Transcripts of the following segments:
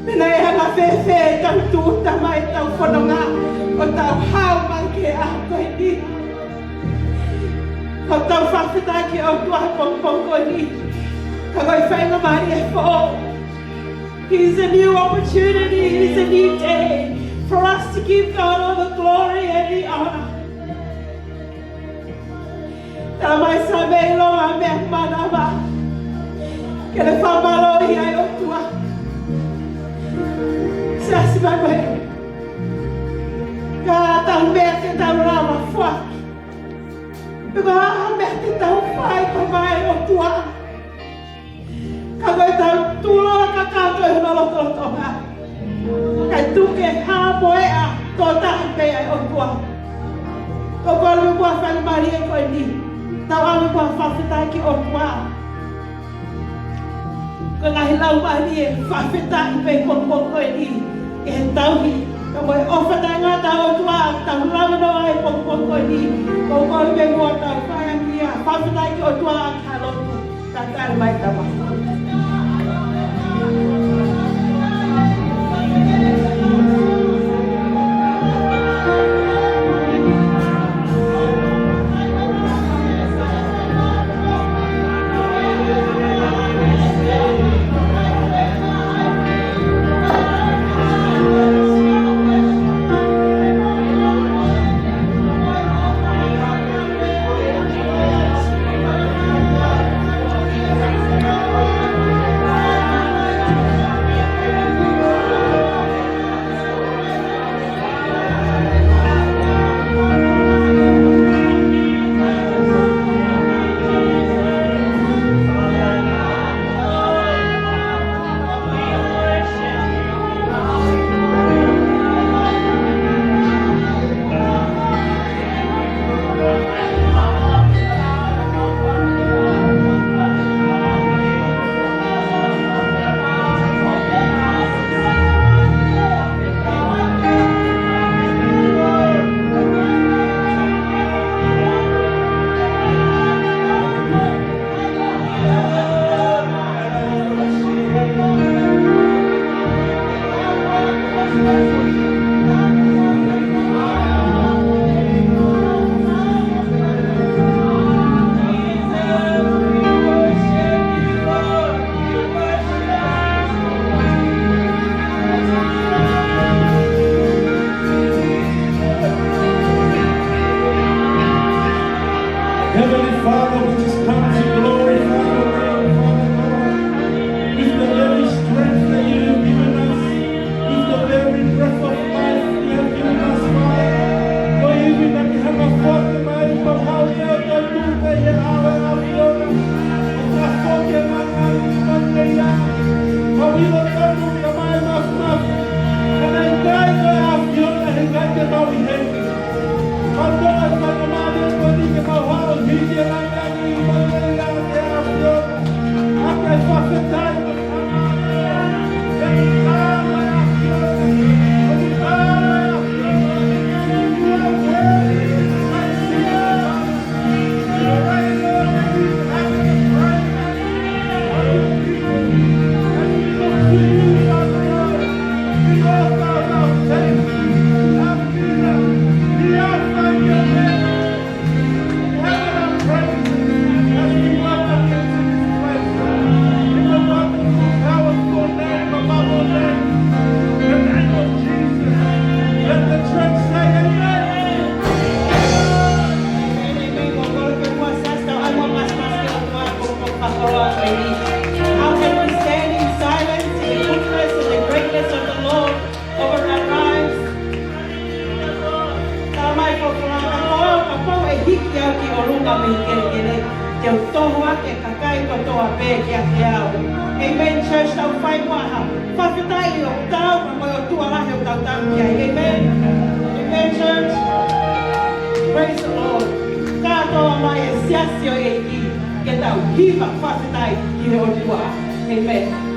Minaya nga fefe, tang tuta mai tang whanonga, o tau hau mai ke a koe ni. O tau whawhitai ki o tua pong koe ni. Ka koe whainga mai e fo. He's a new opportunity, he's a new day for us to give God all the glory and the honor. Tā mai sa mei longa mea mana ma. Ke le whamaroi ai o tua. Sasi mai mai. Ka tau mea te tau rama whaki. Peko aha mea te tau whai pa mai o tua. Ka koe tau tūlora ka kātou e hono loto tonga. Kai tuke hā moe a tō tahi pei ai o tua. Ko kolu me kua whai mari e koe ni. Tau ame kua whawhitai ki o tua. Ko ngahi lau mari e whawhitai pei pong koe ni. E he tauhi. Ka moe ofata ngā tau o tua. Tau lau no ai pong koe ni. Ko kolu me kua tau whai angia. Whawhitai ki o tua a ka lotu. Ka tāre mai tawa. Amen, church, tau whai waha. Whawhitai o tau, ka koe o tuarahe o tau tau kia. Amen. Amen, church. Praise the Lord. Kātoa mai e siasio e ki, ke tau hiva whawhitai ki o tua. Amen.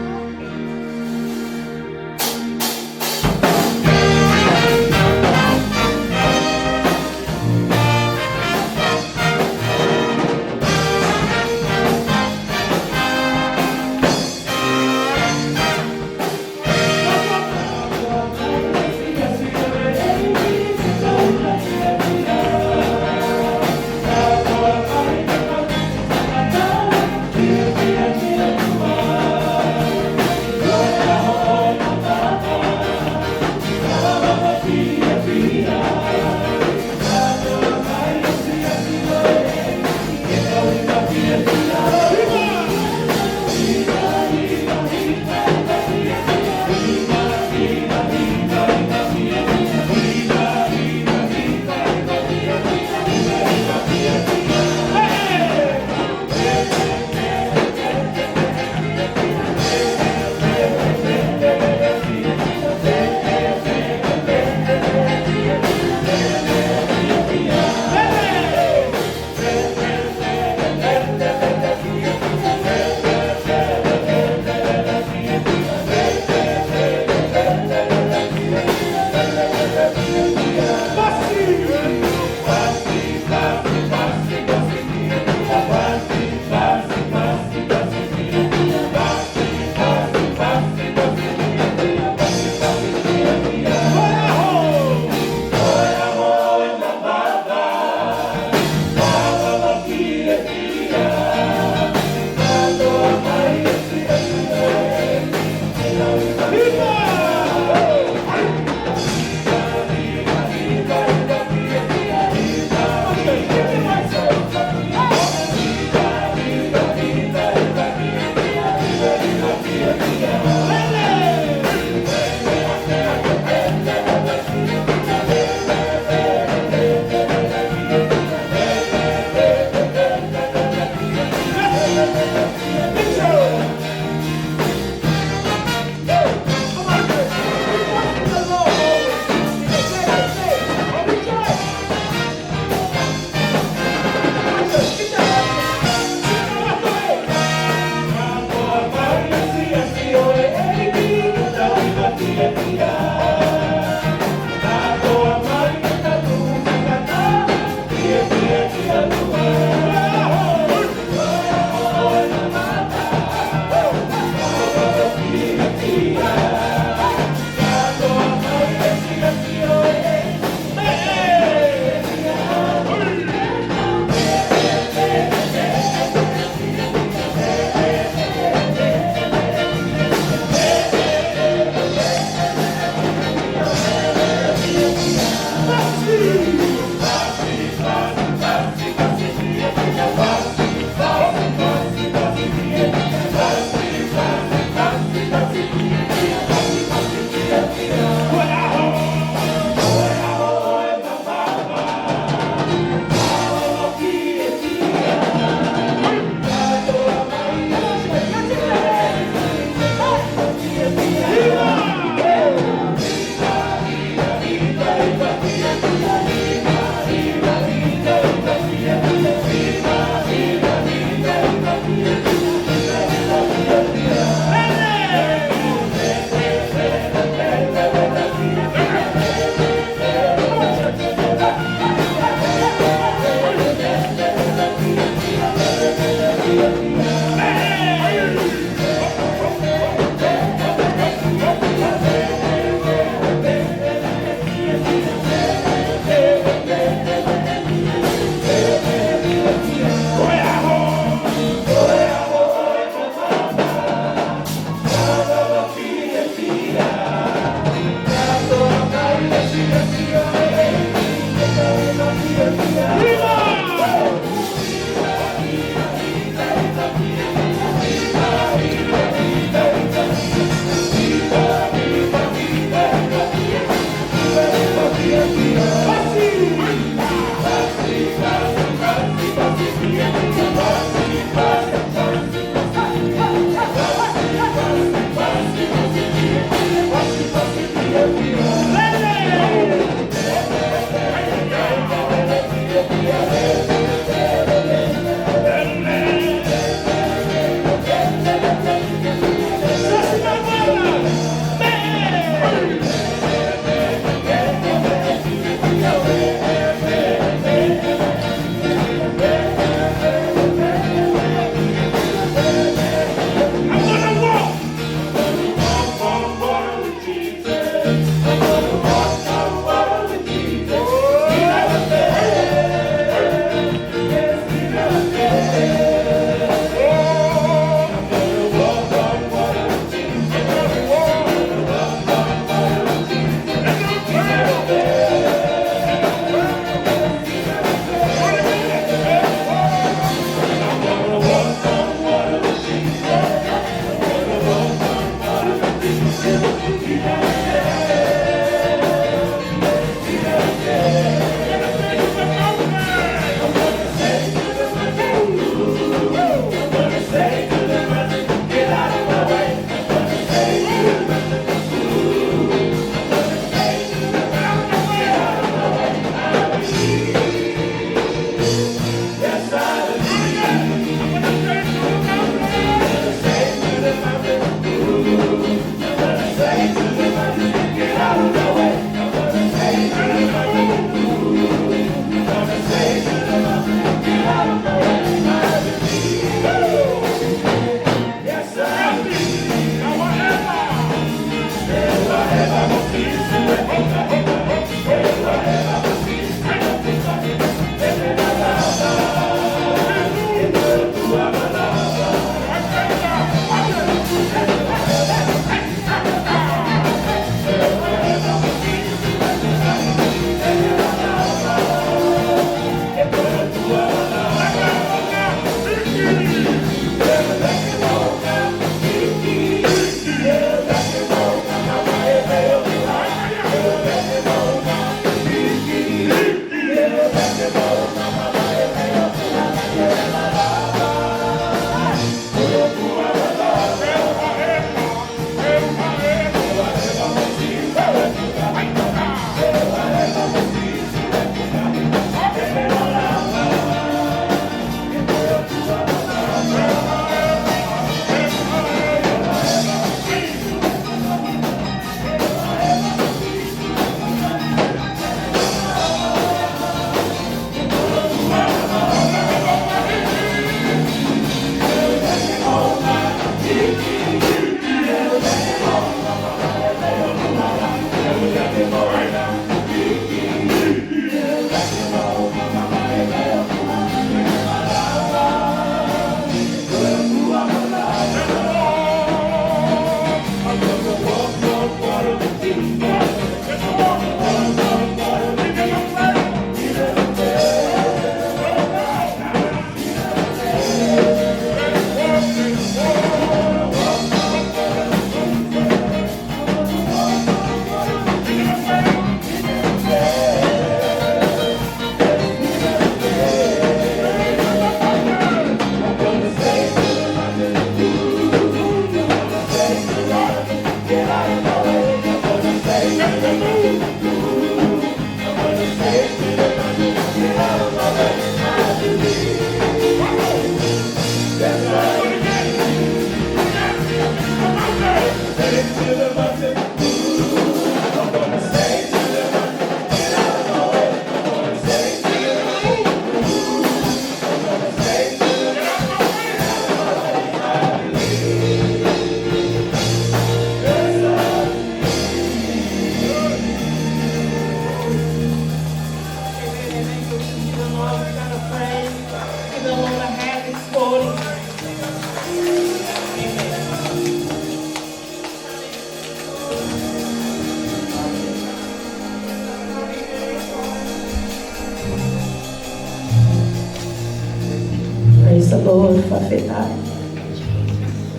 Praise the Lord, Fafeta.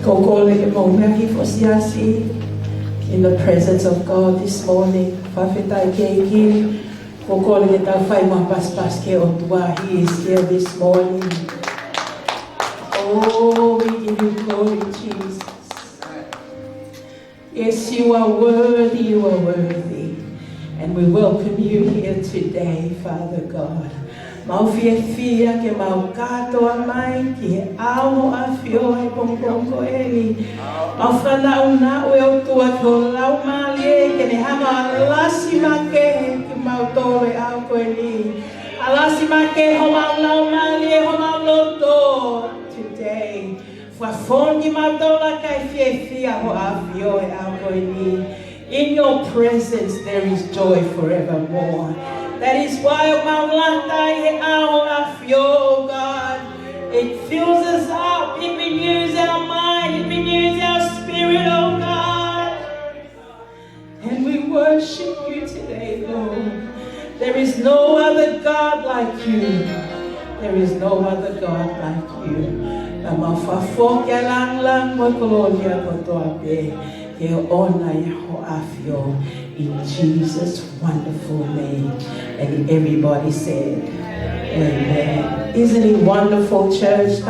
Kokole ke maumehi fosiasi in the presence of God this morning. Fafeta ke ki kokole ke tawhai mahpaspas ke o tua. He is here this morning. Oh, we give you glory, Jesus. Yes, you are worthy, you are worthy. And we welcome you here today, Father God. Mau fia ke mau katoa mai ki ao a feohi pongpongo eli. Mau whanau na ue o tua ko lau malie ke ne hama alasi ma ke mau tole au koe ni. Alasi ma ke ho mau lau malie ho mau loto today. Whafongi mau tola kai fia ho a feohi au koe ni. In your presence there is joy forevermore. That is why, oh God, it fills us up, it renews our mind, it renews our spirit, oh God. And we worship you today, Lord. There is no other God like you. There is no other God like you. In Jesus' wonderful name. And everybody said, amen. Isn't it wonderful, church?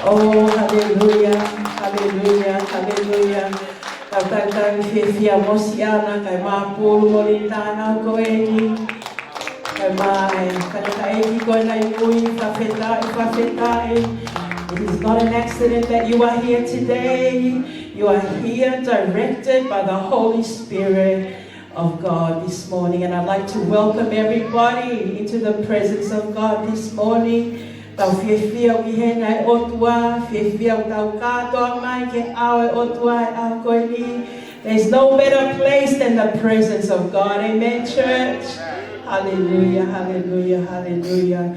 Oh, hallelujah, hallelujah, hallelujah. Tatang fefia mosiana kay mapulu molintana ko eni. Kay mai kataiki ko na yui fafetai. It is not an accident that you are here today. You are here directed by the Holy Spirit of God this morning. And I'd like to welcome everybody into the presence of God this morning. There's no better place than the presence of God. Amen, church? Hallelujah, hallelujah, hallelujah.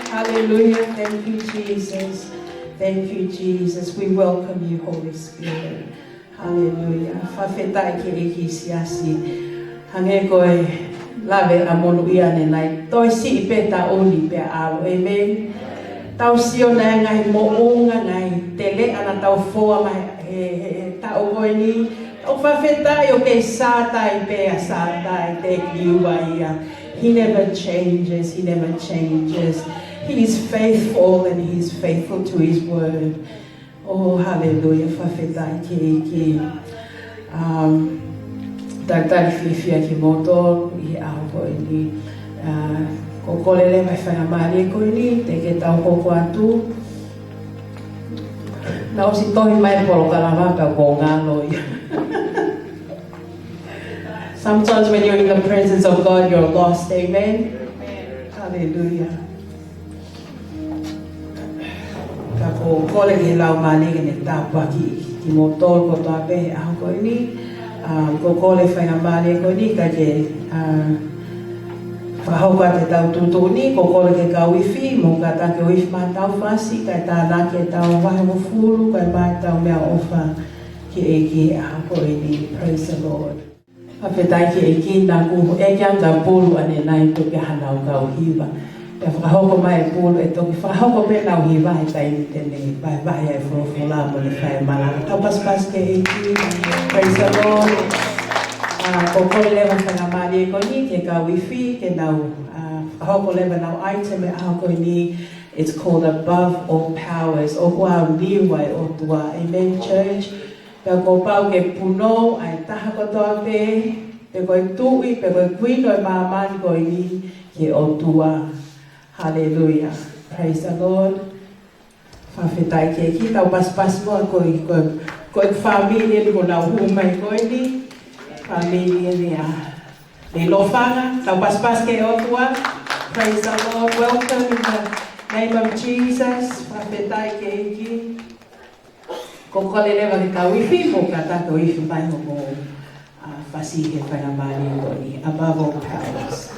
Hallelujah. Thank you, Jesus. Thank you, Jesus. We welcome you, Holy Spirit. Hallelujah. Fafetai ke ekisiasi. Hange koe lave amonu iane nai. Toi si ipeta oli pe alo. Amen. Tau sio na ngai mounga ngai. Tele ana tau foa mai tau koe ni. Tau fafetai o ke satai pe a satai te kiua ia. He never changes. He never changes. He is faithful and he is faithful to his word. Oh, hallelujah. Fafetai ke Tatari fifia ki motor I auto ini kokolele mai whanamari ko ini te ke tau koko atu na o si tohi mai polo kalama ka ko ngalo Sometimes when you're in the presence of God, you're lost. Amen? Hallelujah. Kako kole ki lau mani ke ne tapa ki motor ko tape ako ini ko kole whainga mani ko ni ka ke whahauka te tau tutu ni ko kole ke ka wifi mo ka ta ke wifi ma tau whasi ka ta na ke tau wahe mo fulu ka mai tau mea ofa ki eki ako ini. Praise the Lord. Hawhetai ki eki na ku e kianga pulu ane nai to ke hanau ka uhiwa. Te whakahoko mai pulu e toki whakahoko pe nau hiwa he taimi tene vai ai whorofula mo ni whai malaka. Tau paspas ke eki. Praise the Lord. Ko kore lewa whangamari e ko ni ke ka wifi ke nau whakahoko lewa nau item e aho ko ni. It's called Above All Powers. O kua niwai o tua. Amen, church. Pea ko pau ke puno ai taha kotoa pe. Pe koe tui, pe koe kuino e maamani ko ni ke o tua. Hallelujah. Praise the Lord. Whawhetai ke ki tau paspas moa koe familia ko nau humai koe ni. Familia ni ni Lofanga. Tau paspas ke o tua. Praise the Lord. Welcome in the name of Jesus. Whawhetai ke ki. Ko kole lewa ki ka wifi mo ka ta ko wifi mai mo whasihe whangamari ko ni. Above all powers.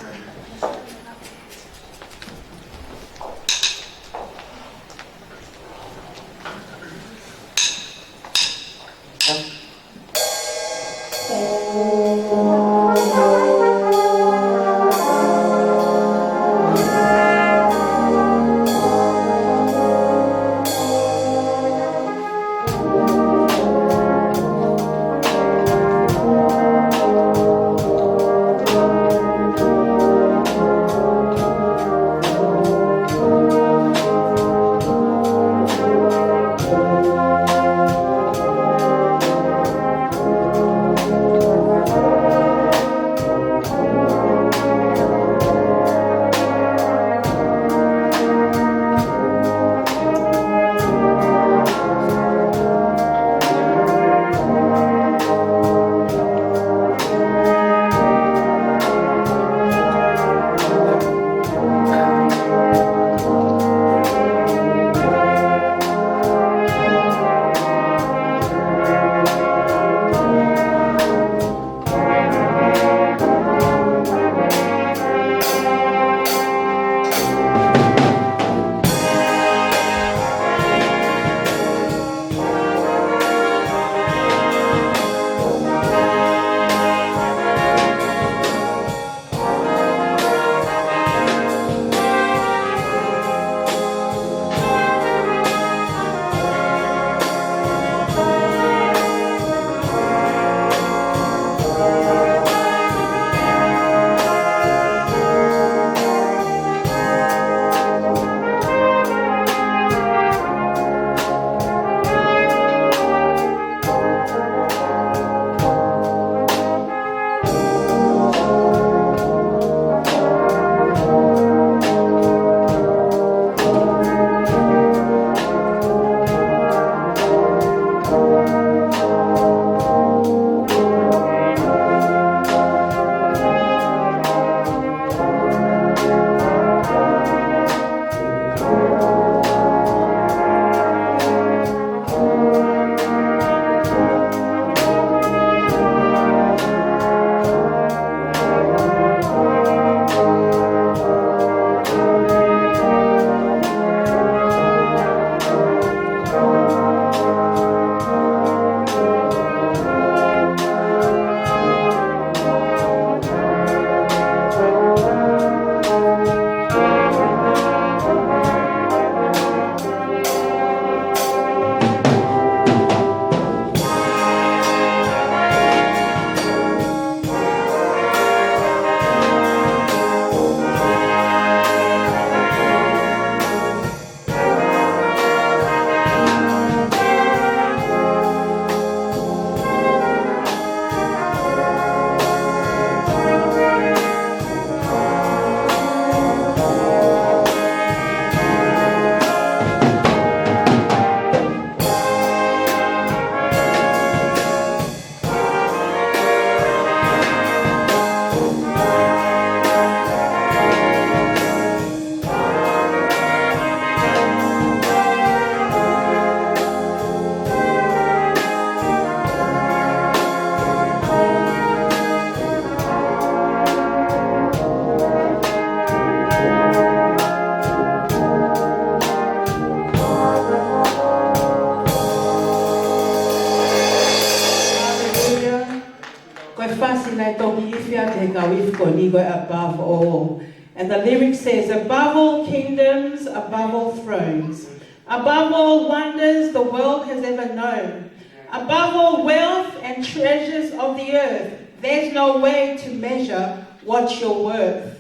above all. And the lyric says, above all kingdoms, above all thrones, above all wonders the world has ever known, above all wealth and treasures of the earth, there's no way to measure what you're worth.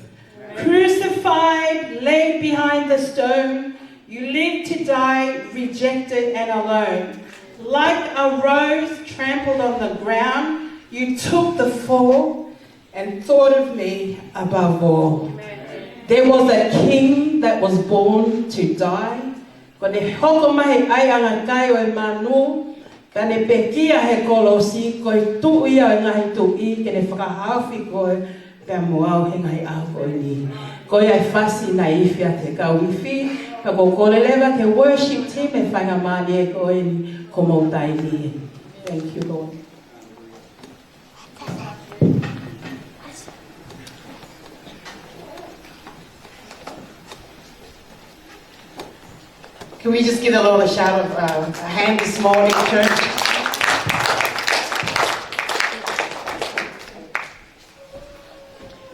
Crucified, laid behind the stone, you lived to die, rejected and alone. Like a rose trampled on the ground, you took the fall and thought of me above all. There was a king that was born to die. Kone hoko mahi ai anga kai o manu, kane pekia he kolosi, koi tuia ngahi tui, kene whakahawhi koe, pia moau he ngai au koe ni. Koe ai whasi na iwi a te kauiwhi, ka kōkore lewa ke worship team e whainga mani e koe ni ko mautai ni. Thank you, Lord. Can we just give the Lord a shout of a hand this morning, church?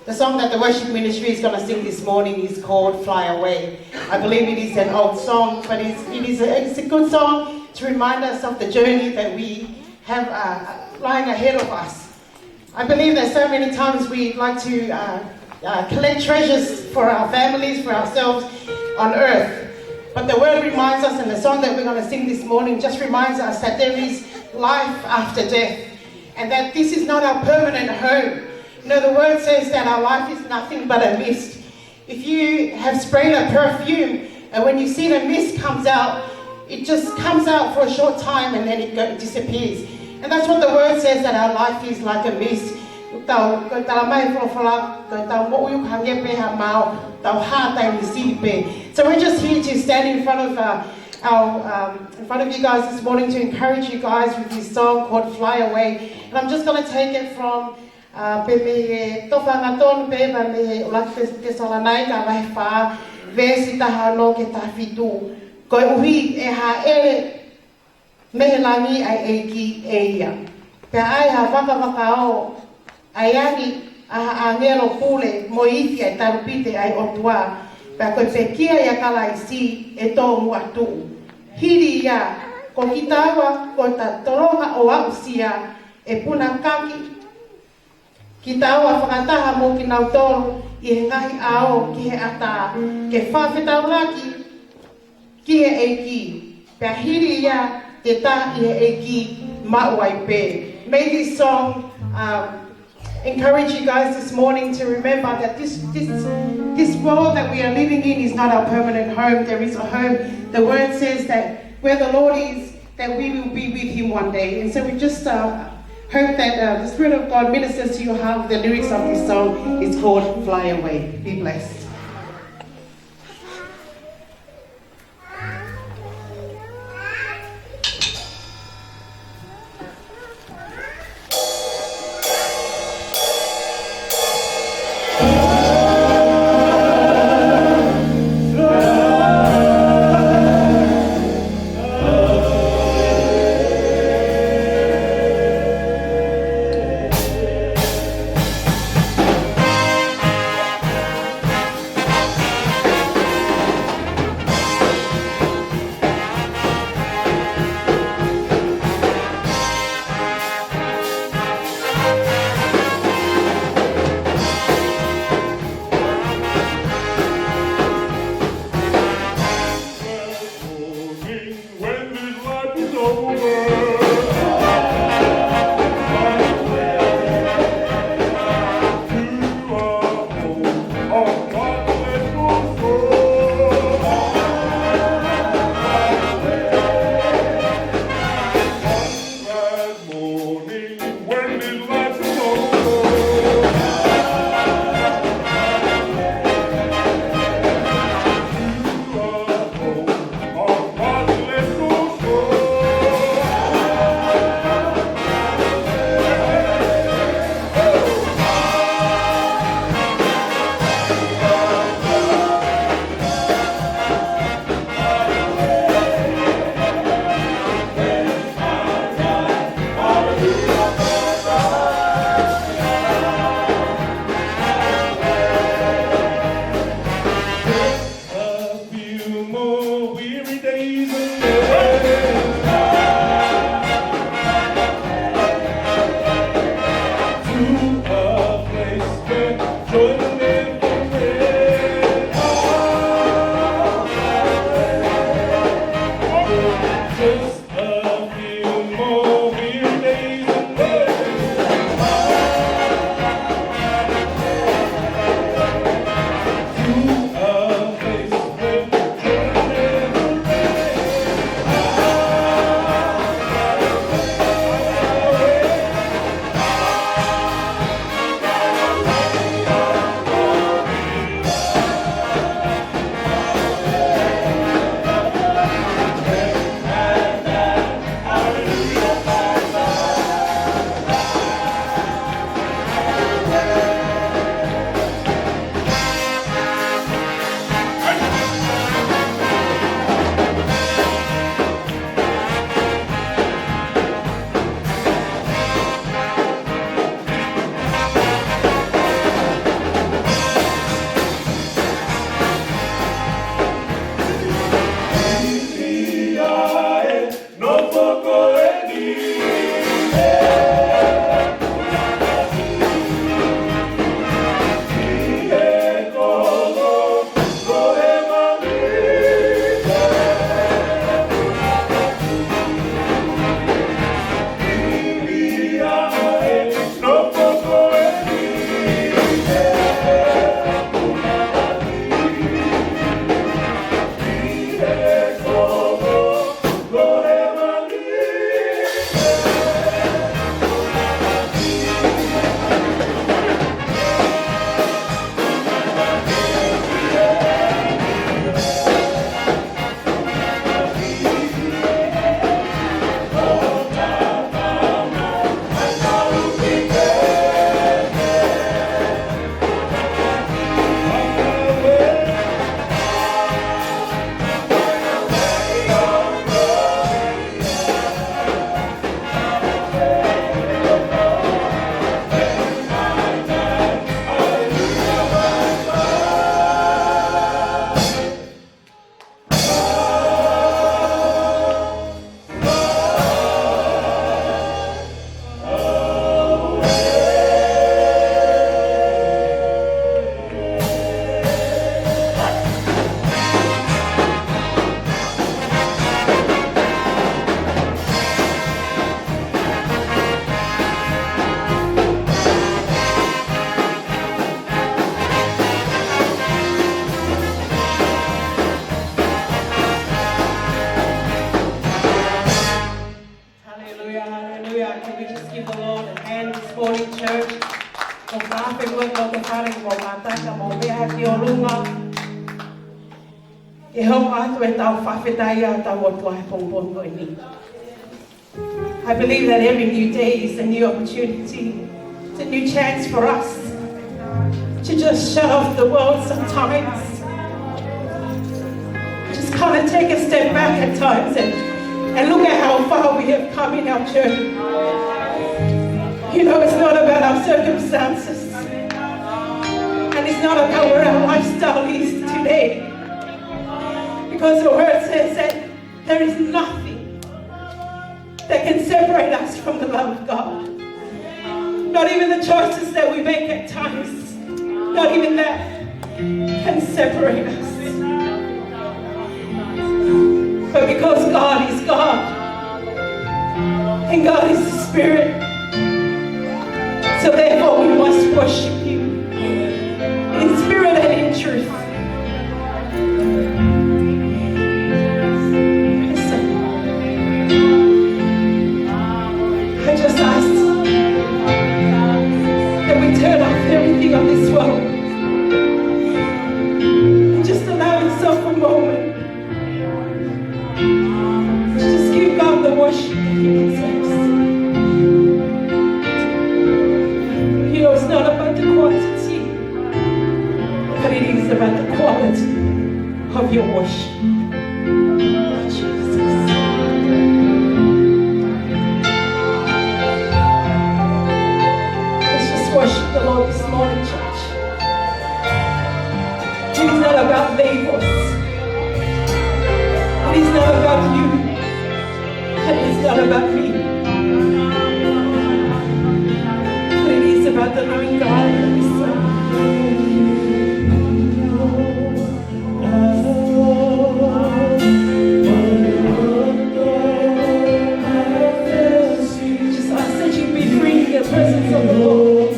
The song that the worship ministry is going to sing this morning is called Fly Away. I believe it is an old song, but it's a good song to remind us of the journey that we have lying ahead of us. I believe that so many times we like to collect treasures for our families, for ourselves on earth. But the word reminds us, and the song that we're going to sing this morning just reminds us that there is life after death, and that this is not our permanent home. You know, the word says that our life is nothing but a mist. If you have sprayed a perfume, and when you see the mist comes out, it just comes out for a short time and then it disappears. And that's what the word says, that our life is like a mist. So we're just here to stand in front of you guys this morning to encourage you guys with this song called Fly Away. And I'm just going to take it from Lofanga verse tahano ke tafitu ko uhi e ha ele mehelangi ai eki eia pe ai ha waka aiani a angelo pule moifi ai tarupite ai otua pe ko pekia ya kala isi e to muatu hiri ya ko kitawa ko ta toronga o ausia e puna kaki kitawa fakataha mo kinautoro i he ngahi ao ki he ata ke whawhetau laki ki he eiki pia hiri ia te tā i he eiki mauai pe. May this song encourage you guys this morning to remember that this world that we are living in is not our permanent home. There is a home. The word says that where the Lord is, that we will be with him one day. And so we just hope that the Spirit of God ministers to your heart. The lyrics of this song is called Fly Away. Be blessed. E hau atu e tau whawhetai a tau o tua he pongpongo e ni. I believe that every new day is a new opportunity. It's a new chance for us to just shut off the world sometimes. Just kind of take a step back at times and look at how far we have come in our journey. You know, it's not about our circumstances. And it's not about where our lifestyle is today. Because the word says that there is nothing that can separate us from the love of God. Not even the choices that we make at times. Not even that can separate us. But because God is God, and God is the Spirit, so therefore we must worship Him in spirit and in truth. I just ask that we turn off everything of this world and just allow itself a moment. Just give God the worship that He deserves. You know, it's not about the quantity, but it is about the quality of your worship. Jesus. Let's just worship the Lord this morning, church. It is not about labels. It is not about you. And it's not about me. But it is about the living God that we serve. Just ask that you be free in the presence of the Lord.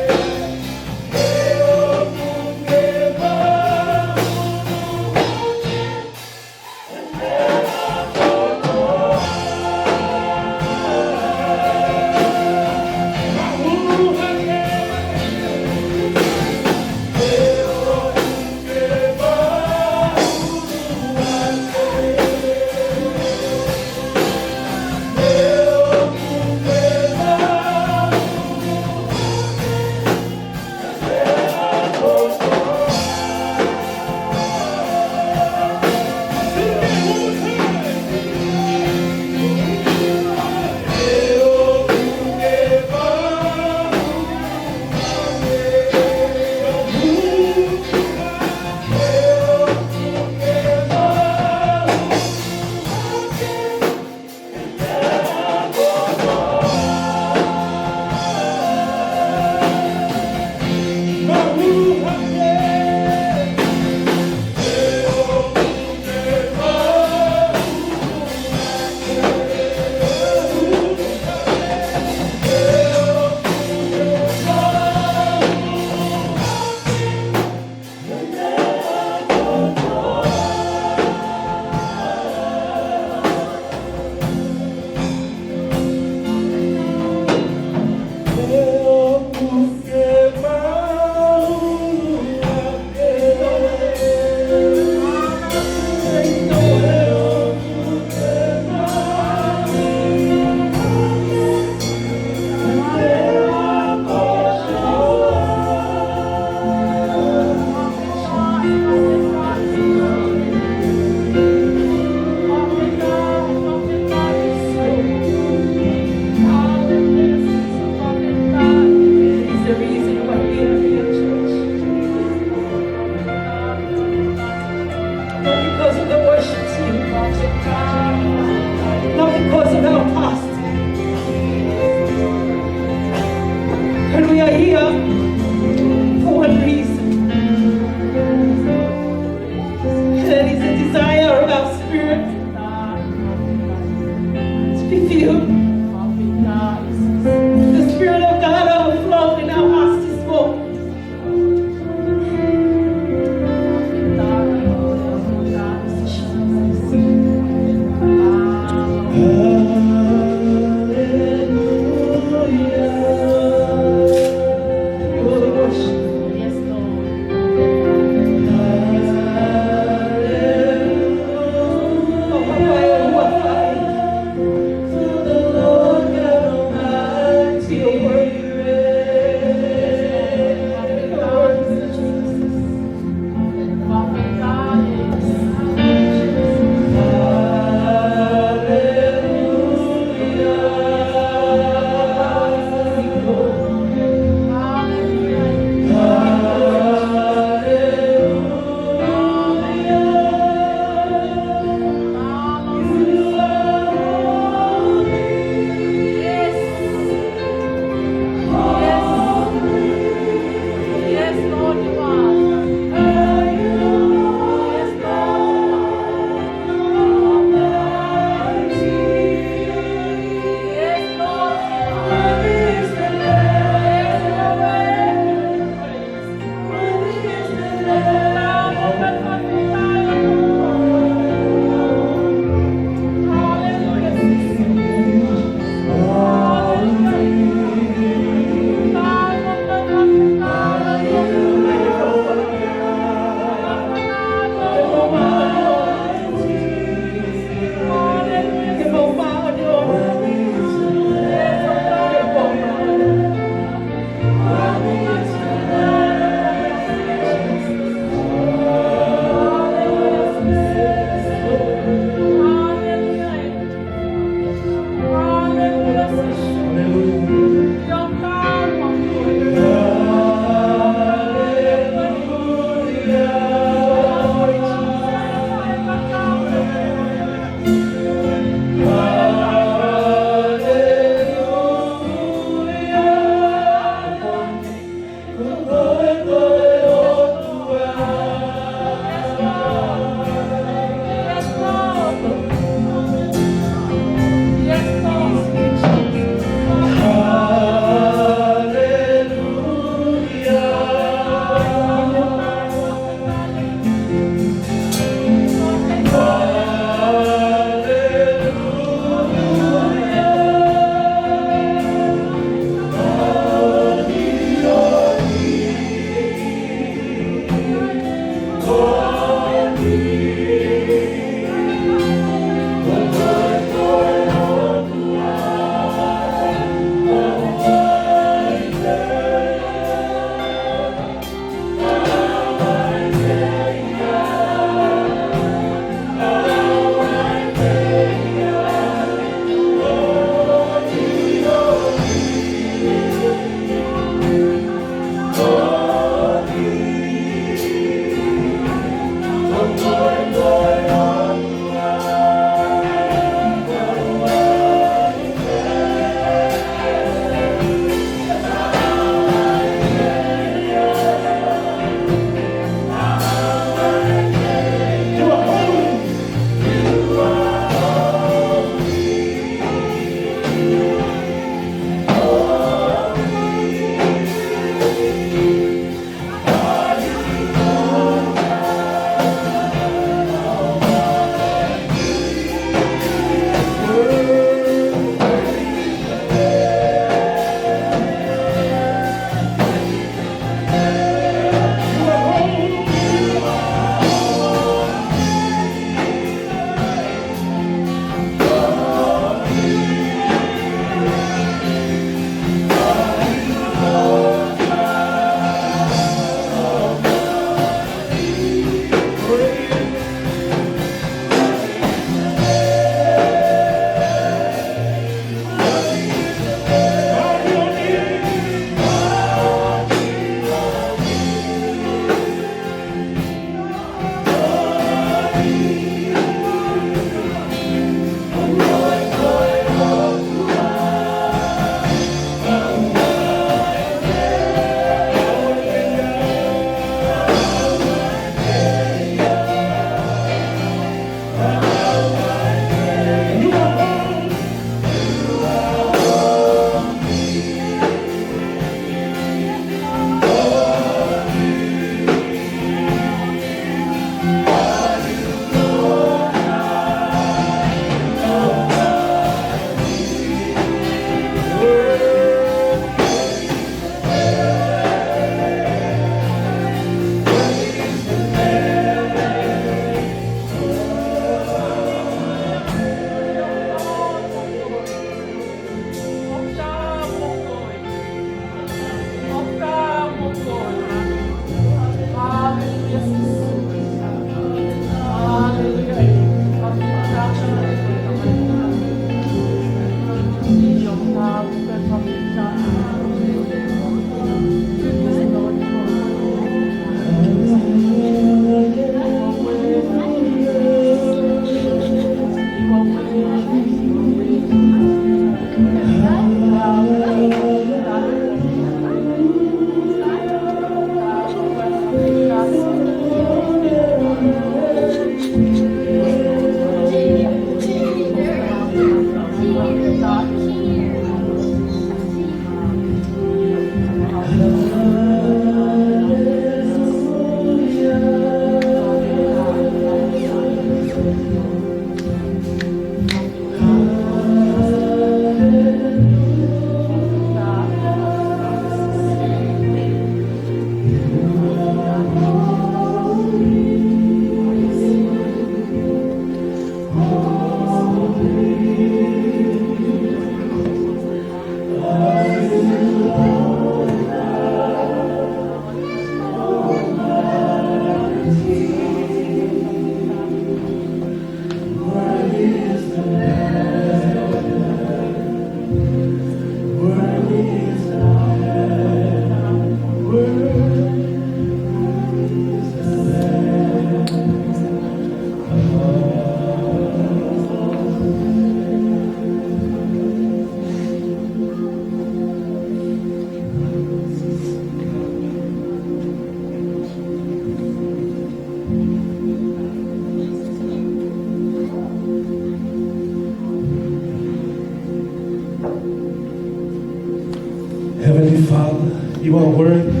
Heavenly Father, you are worthy.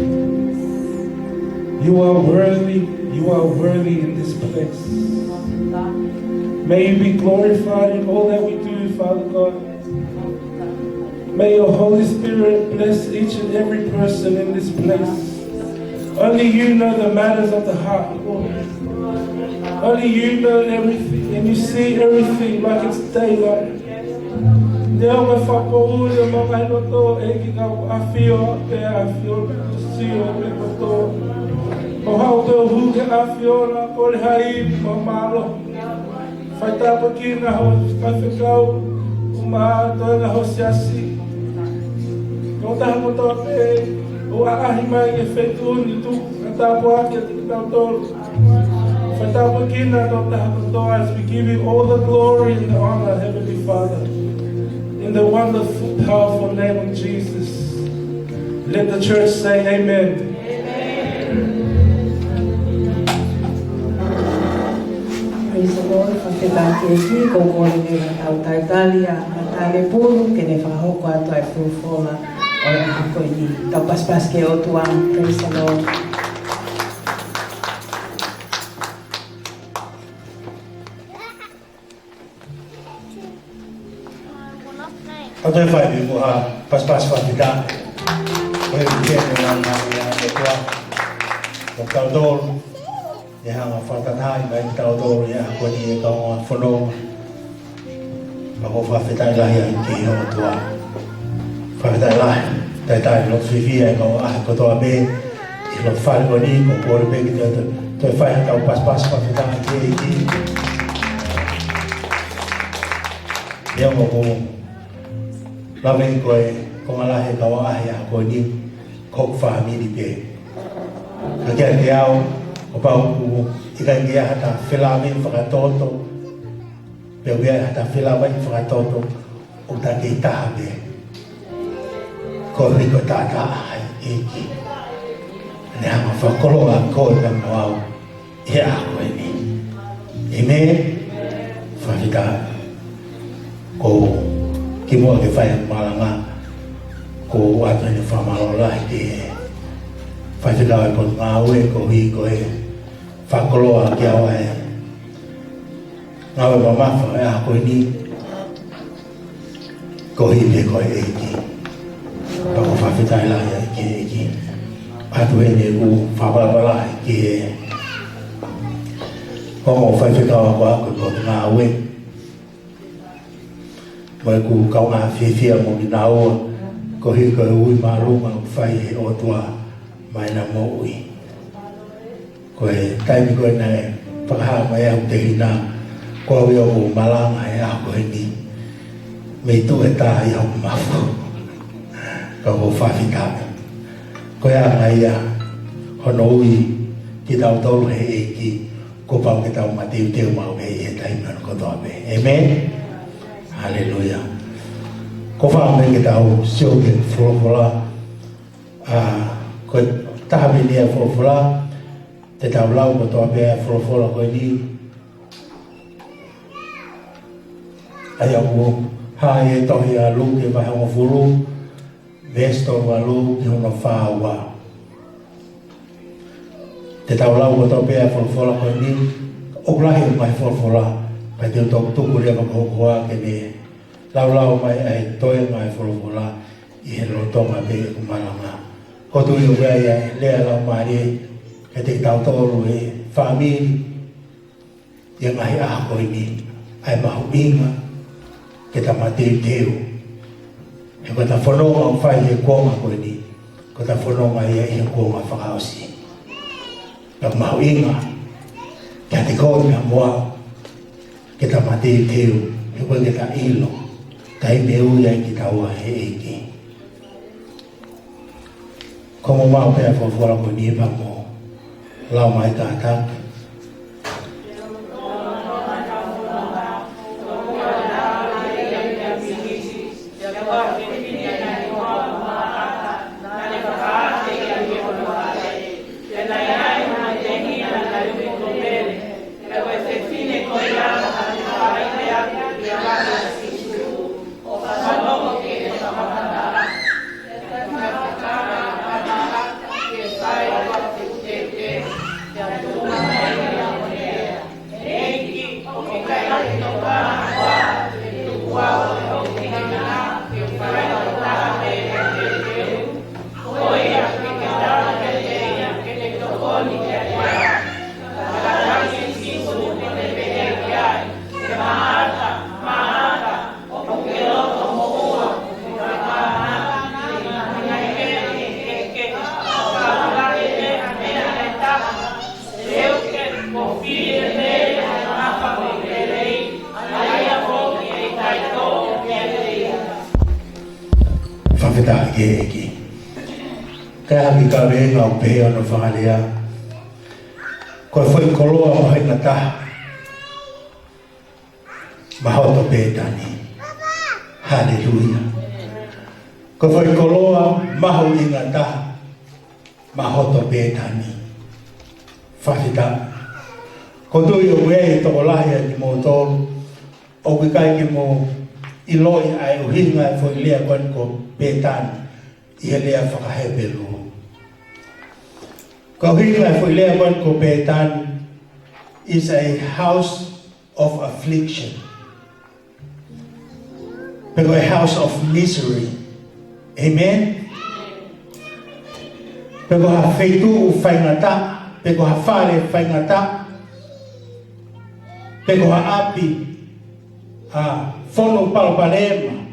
You are worthy. You are worthy in this place. May you be glorified in all that we do, Father God. May your Holy Spirit bless each and every person in this place. Only you know the matters of the heart, Lord. Only you know everything, and you see everything like it's daylight. Neo me whakauri mo kai loto e ki ka awhio pe awhio sio me loto. O hau te hu ke awhio na kore hai mo malo. Whaita paki na ho kawhikau uma toi na ho siasi. Ko taha mo tō pe o aahi mai e whetu ni tu kata poa ke te tau tōru. Whaita paki na tō taha mo tō as we give you all the glory and the honor, Heavenly Father. In the wonderful, powerful name of Jesus. Let the church say amen. Praise the Lord. Whaketaki e ki, kōkore me tau taitali a Mataele Pulu, ke ne whahoko atu ai furufola o e hako i ni. Tau paspas ke o tuang. Praise the Lord. Aku tak faham ibu pas-pas kita. Kau yang dengan yang itu, kau tahu yang fakataha yang kau tahu yang aku ni kau follow, kau fakataha lah yang kau tahu. Fakataha lah, tapi lo fifi yang kau tahu apa, lo faham kau ni kau boleh begitu. Tu faham kau pas-pas fakataha ini. Dia mau Lawe koe, ko ngalahe kawa ahe a koe ni, kok whahamiri pe. Ka kia te ao, o pau ku, ika ngia hata whilawe whakatoto, pe wea hata whilawe whakatoto, o ta kei taha pe. Ko riko tata ahai eki. Ne hama whakolo a koe ka mawau, e a koe ni. Amen. Whawhita, ko ki mua ke whai malanga ko atu ni whamalola ki whaiwhikau e pot ngā ue ko hi ko e whakoloa ki awa e ngā ue mamawha e a koe ni ko hi me koe e ki pako whawhitai lai e ki atu e me ku whawalawala e ki e kongo whaiwhikau a ko a koe pot ngā ue mai ku kau ngā whiwhia mo ki nā oa, ko hi koe ui mā runga o whai e o tua mai nā mo ui. Koe taimi koe nā e whakaha mai au te hina, ko au iau o malanga e a koe ni, mei tu e tā i au mafu, ka o whawhitame. Koe a ngai a hono ui ki tau tolu he e ki, ko pau ki tau matiu teo mau he e taimi anu kotoa me. Amen? Haleluya. Ko whaame ke tau sio ke wholofola. Ko tahabi ni a wholofola. Te tau lau ko toa pēa wholofola koe ni. Ai au hae e tohi a lu ke wahe o furu. Vesto a lu ki hono whāua. Te tau lau ko toa pēa wholofola koe ni. Oklahi o mai wholofola. Pai te utok tuku rea whakahokoa ke ne lau mai ai toe mai wholofola i he rotonga pe e kumaranga. Ko tui o rea ia lea lau mai e te tau tōru e whamiri i ngai a koe ni ai mahu inga ke ta mateu teo. E ko ta whanonga o whai e kuonga koe ni, ko ta whanonga ia i he kuonga whakaosi. Ka mahu inga kia te kōi mea moa ke ta mateu teo, e koe ke ta ilo, kai me ui ai ki ta ua he eki. Ko mo mau pēr whawhora ko ni pa mo, lau mai ka tak. whawhita ke eki. Kaya haki ka venga o pehe ono whangalea. Koe whai koloa o haina taha. Mahoto pētani. Hallelujah. Koe whai koloa maho inga taha. Mahoto pētani. Whawhita. Ko tui o wei toko lahi a ki mō tōru. O ki kai ki mō iloi ai o hinga e fwoi lea koen ko pētani. I he lea whakahepelu. Ko hinga e fwoi lea koen ko pētani is a house of affliction. Pero a house of misery. Amen? Pero ha feitu u whaingata. Pero ha whare whaingata. Pero ha api. Fono palpalema.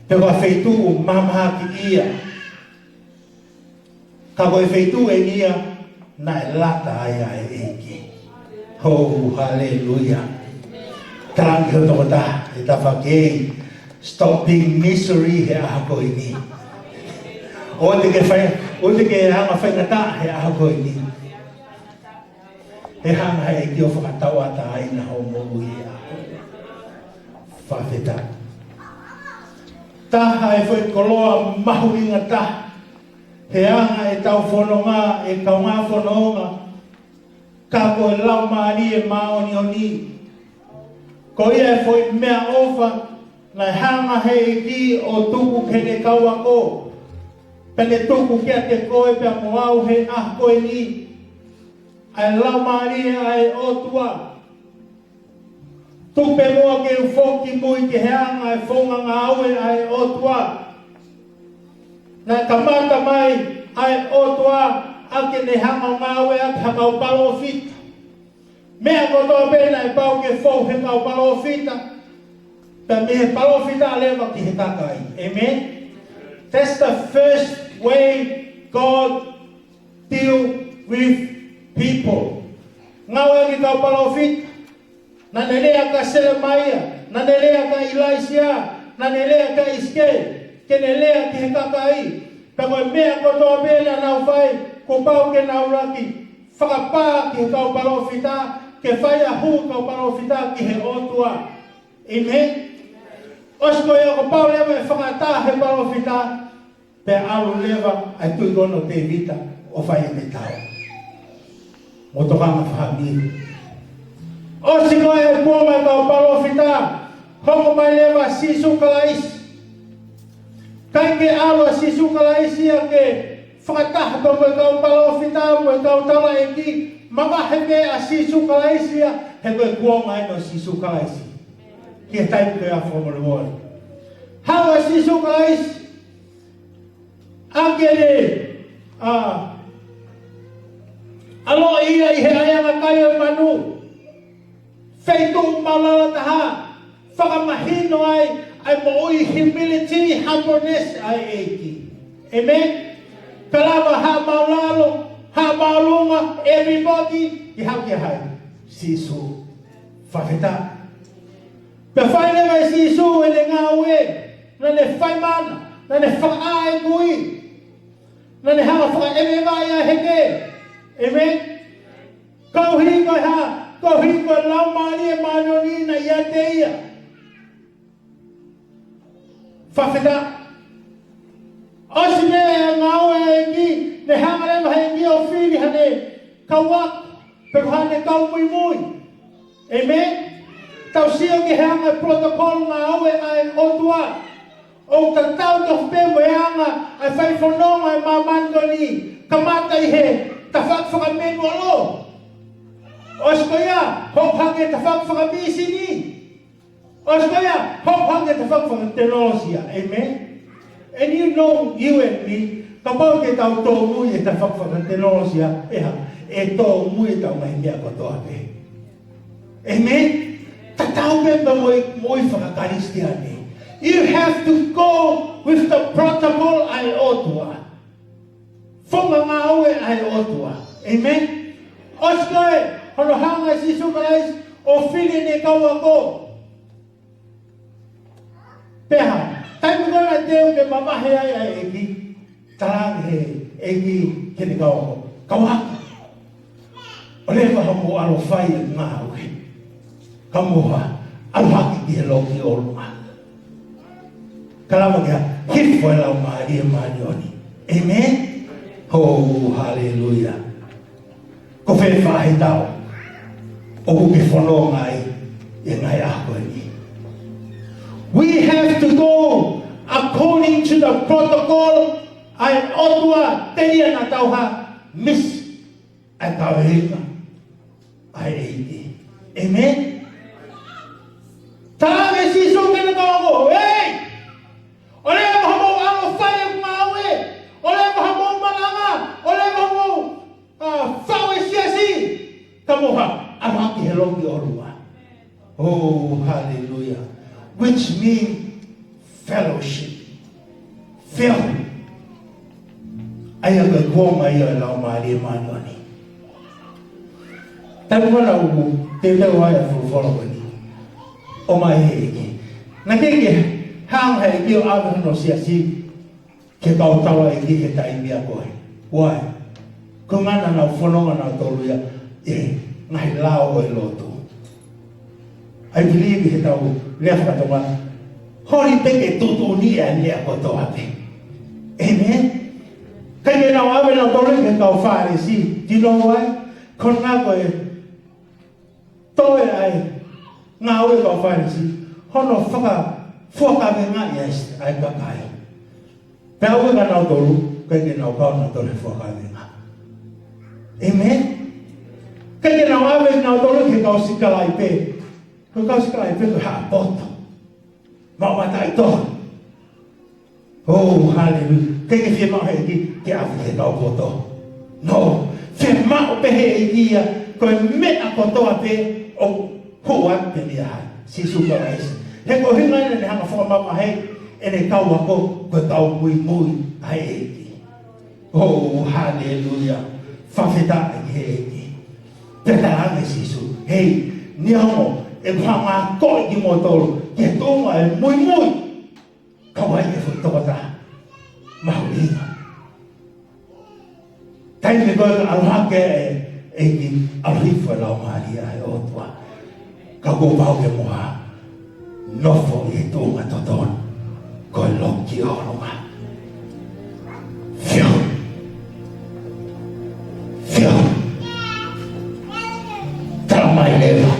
Pero a feitu u mamaha ki ia. Ka koe feitu e ia na e lata ai ai eki. Oh, hallelujah. Tarangi ho toko ta, e ta whakei. Stop being misery he aha koe ni. O te ke hanga whaingata he aha koe ni. He hanga he eki o whakatawa ta aina ho mogu i aha. Whawheta. Taha e whai koloa mahu inga taha. He anga e tau whanonga, e kaunga whanonga. Ka koe lau maari e maoni oni. Ko ia e whai mea ofa. Nai hanga he eki o tuku kene kaua ko. Pene tuku kia te koe pia moau he ah koe ni. Ai lau maari e ai otua. Tupe moa ke ufoki mui ke heanga e whonga ngā aue ai otua. Nai kamata mai ai otua ake ne hanga ngā aue ake hakau palo o fita. Mea kotoa pēna e pau ke whou he kau palo o fita. Pea me he palo o fita alewa ki he takai. Amen? That's the first way God deal with people. Ngā aue ake kau palo o fita. Na nelea ka Selemaia, na nelea ka Ilaisia, na nelea ka Iske, ke nelea ki he kakai. Pe koe mea kotoa pēna nau whai, ko pau ke nau raki, whakapā ki he kau palofita, ke whai a hu kau palofita ki he otua. Amen? Osko ea ko pau lewa e whakatā he palofita, pe alu lewa ai tui kono te vita o whai e me tau. Motokanga whahamiri. O si koe e kua mai kau palofita, hongo mai lewa sisu kalaisi. Kai ke alua sisu kalaisi a ke whakataha pa koe kau palofita, koe kau tala e ki, mama he me a sisu kalaisi a, he koe kua mai no sisu kalaisi. Ki e taipu koe a whomore mori. Hawa sisu kalaisi, ake le, alo ia i he ayanga kai o manu, feitu malala taha, whakamahino ai mo'ui humility, humbleness ai eiki. Amen? Kalawa ha maulalo, ha maulunga, everybody, i hau ki hai. Sisu, whawheta. Pe whai lewa sisu e le ngā ue, na ne whai mana, na ne whakae ngui, na ne hanga whakaeme mai a heke. Amen? Kau hi koe ha, ko hi ko lau mani e manoni na ia te ia. Whawheta. Osi me e ngau e engi, ne hanga lewa he engi o whiri hane kauak, pero hane kau mui mui. Amen? Tau sio ki hanga protokol ngā aue ai otua. O ta tau toh pe mo hanga ai whai whanonga e mamandoni, kamata i he, ta whakawhamenu alo. Oskoia, hophange ta whakawhamisi ni. Oskoia, hophange ta whakawhamtenolosia. Amen? And you know, you and me, kapau te tau tō mui e ta whakawhamtenolosia, e tō mui e tau mahi mea kotoa pe. Amen? Ta tau memba moi whakakaristia ne. You have to go with the protocol ai otua. Whonga ngā aue ai otua. Amen? Oskoe, hono hanga si sukarais o whine ne kaua ko. Peha, taimu kona teo ke mamahe ai ai eki. Tarang he eki kene kau kawaki. Ole mahamu alo fai ngā ue. Kamuha alhaki ki he loki o lunga. Kalama kia hifo e lau maari e maanioni. Amen? Oh, hallelujah. Ko whee whahe tau. O ke whanau ngai e ngai ako ni. We have to go according to the protocol. Ai otua teia na tauha miss a tauhinga. Ai eiti. Amen? Tāme si so kena kawango. Hey! Ole mahamo alo whae mawe. Ole mahamo malanga. Ole mahamo whawe siasi. Kamoha amaki heloki orua. Oh, hallelujah. Which means fellowship. Feohi. Aya ka koma ia lau maari manuani. Tamu mana ugu te tau haya furufolo kani. O mai heiki. Na keke hang hei ki o awe no siasi ke kau tawa e ki ke taimia koe. Wai? Ko ngana nau whanonga nau tolu ia ngai lao e lotu. I believe he tau lea whakatonga hori peke tutu ni a lea kotoa pe. Amen? Kai ke nau awe nau tolu ke kau whaare si. Do you know why? Kon ngā koe toe ai ngā ue kau whaare si. Hono whakawe ngā yes ai kakai. Pea ue ka nau tolu kai ke nau kau nau tolu whakawe ngā. Amen? Kai ke nau awe nau tolu ke kau sikalai pe. Ko kau sikalai pe ko haa poto. Mau matai toa. Oh, hallelujah. Kai ke whia mau hei ki ke awi ke kau poto. No. Whia mau pe hei ki ia koe mea kotoa pe o hua pe mea hai. Si suka raisi. He ko hinga ina ne hanga whakamama hei ene kau wako koe kau mui mui hai eiki. Oh, hallelujah. Whawheta e ki hei eiki. Peta ane sisu. Hei, ni hongo e whanga koi ki mo tolu. Ke tonga e mui mui. Kawai e whutokata. Mahuringa. Taime koe ka aluhake e ki aluhifu e lau maari ai otua. Ka kōpau ke moha. Nofo i tonga toton. Koe loki olunga. Feohi. Feohi. Taramai lewa.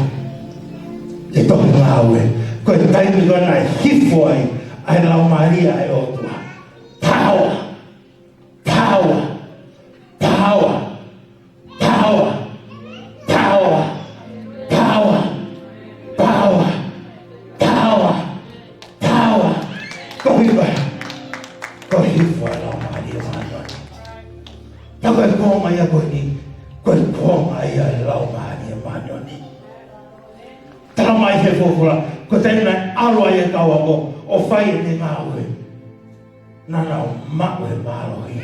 E toki ngāwe. Koe taimi koe nai hifo ai lau maari ai otua. Power. Power. Power. Power. Power. Power. Power. Power. Power. Kohiwa. Kohiwa lau maari manuani. Na koe kōma ia koe ni. Koe kōma ia lau maari manuani. Tara mai he fōkura. Ko tēnei aloa ia kaua o whai e ne ngāue. Nana o mau e mārohi.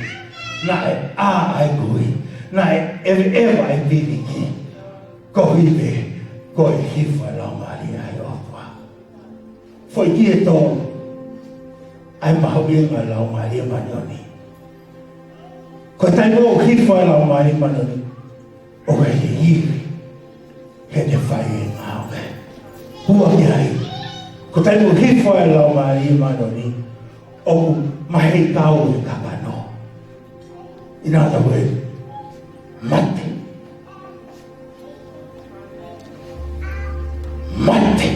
Na e ā ai kui. Na e ewa e pipiki. Ko hipe. Ko e hifa lau maari ai otua. Foi ki e tōru. Ai mahuinga lau maari manioni. Ko taimo o hifa lau maari manioni. O e he hiwi. He te whai e ngāue. Hua ki hai. Ko taimo hifa lau maari manioni. O mahei kau e kakano. In other words, mate. Mate.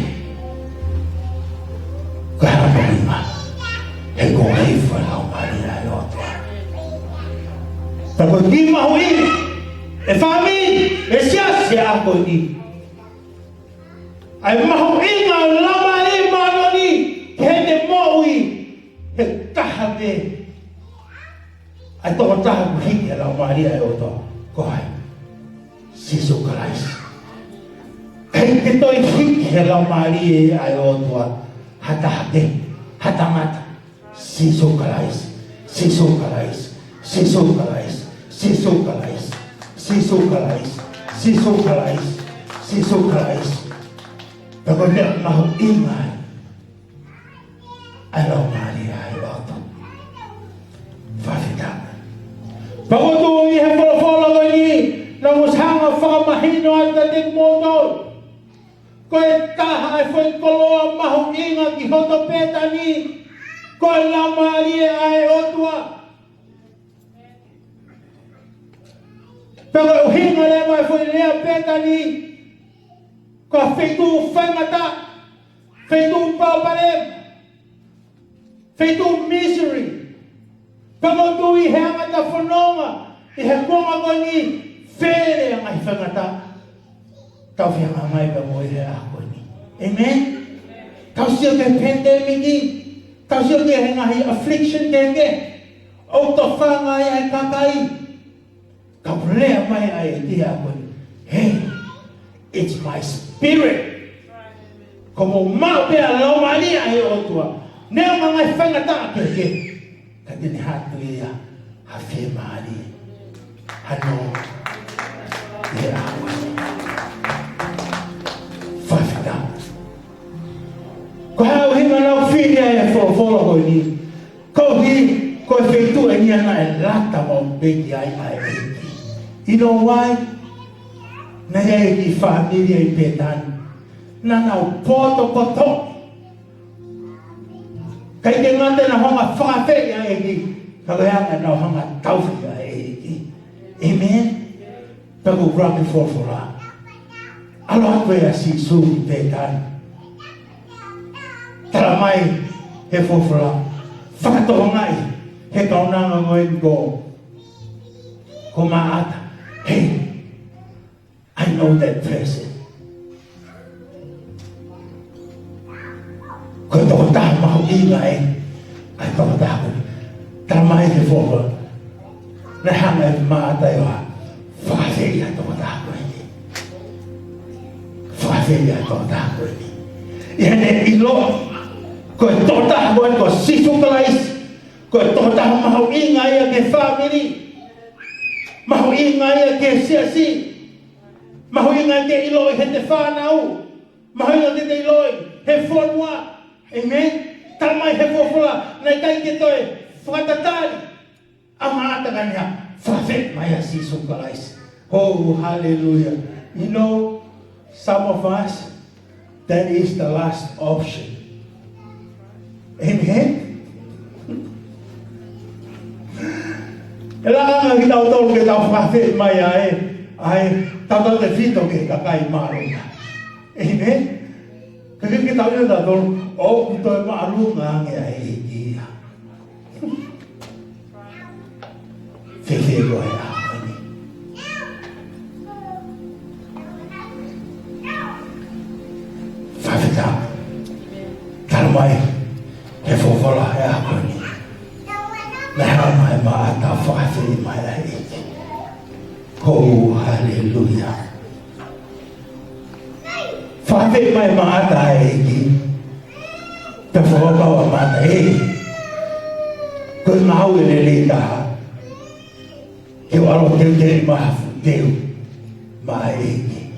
Ko hana paminga. He ko hifa lau maari ai otua. Tako ki mahui. E whami. E siasi ako ni. Ai mahuinga lau maari manoni. He te moui. He taha me. Ai tō taha ku hiki a lau maari ai oto. Ko hai. Sisu Karais. Kei te toi hiki a lau maari ai otoa. Hata hake. Hata mata. Sisu Karais. Sisu Karais. Sisu Karais. Sisu Karais. Sisu Karais. Sisu Karais. Sisu Karais. Tako nea mahu ingai. Ai lau maari ai oto. Pagotu i he wholofola ko ni, na mushanga whakamahino at the ning moto. Ko e taha e whai koloa mahu inga ki hoto peta ni, ko e lama rie ai otua. Pero o hinga le mai whai lea peta ni, ko a whaitu whangata, whaitu pauparem, whaitu misery. Pagotu i he angata whanonga, i he konga ko ni, where ang ai whangata. Tau whianga mai pa mo i he ako ni. Amen? Tau sio ke pandemic ni, tau sio ke ngahi affliction ke, o to whanga ai kakai. Kau rea mai ai ti ako ni. Hey, it's my spirit. Como mau pe a lau mali ai o tua. Nea mga whangata ke. Katini hatu ia, hafe mali. Hano, ia ako ni. Whawhita. Ko hau hinga nau whiri ai e wholo ko ni. Ko e whetu e ni ana e lata mo beki ai ai eki. You know why? Na e ki familia i petani. Na nau poto poto. Kai ke ngate na honga whakawheri ai eki. Kagayanga na honga tauwhi ai eki. Amen? Paku raki whorwhora. Alo atwe a si sūri petani. Tara mai he whorwhora. Whakatoho ngai. He kaunanga ngoen ko. Ko maata. Hey, I know that person. Ko toko taha mahu inga e. Ai toko taha ko. Tara mai he whorwhora. Na hanga e maata e wa. Whakawheri a toko taha ko e. Whakawheri a toko taha ko e. I hene ilo. Ko e toko taha ko e ko sifukalais. Ko e toko taha mahu inga e a ke family. Mahu inga ia ke siasi. Mahu inga ke iloi he te whanau. Mahu inga ke te iloi he whanua. Amen? Tamai he whawhula. Nei kai ke toi whakatatari. Ama ata kanya. Whawhet mai a sisu kalais. Oh, hallelujah. You know, some of us, that is the last option. Amen? Ela nga kita utol ke tau whawhet mai ai tau te whito ke kakai marunga. Amen? Kaya kita ina tatol, o kuto e marunga nge ai ia. Whewhego e ako ni. Whawheta. Taramai, he whawhala e ako ni. Nahara mai maata whakawhiri mai a eki. Oh, hallelujah. Whakawhiri mai maata a eki. Te whakawa maata e. Koe mahau e le taha. Ke waro teu te mahafu teu. Ma a eki.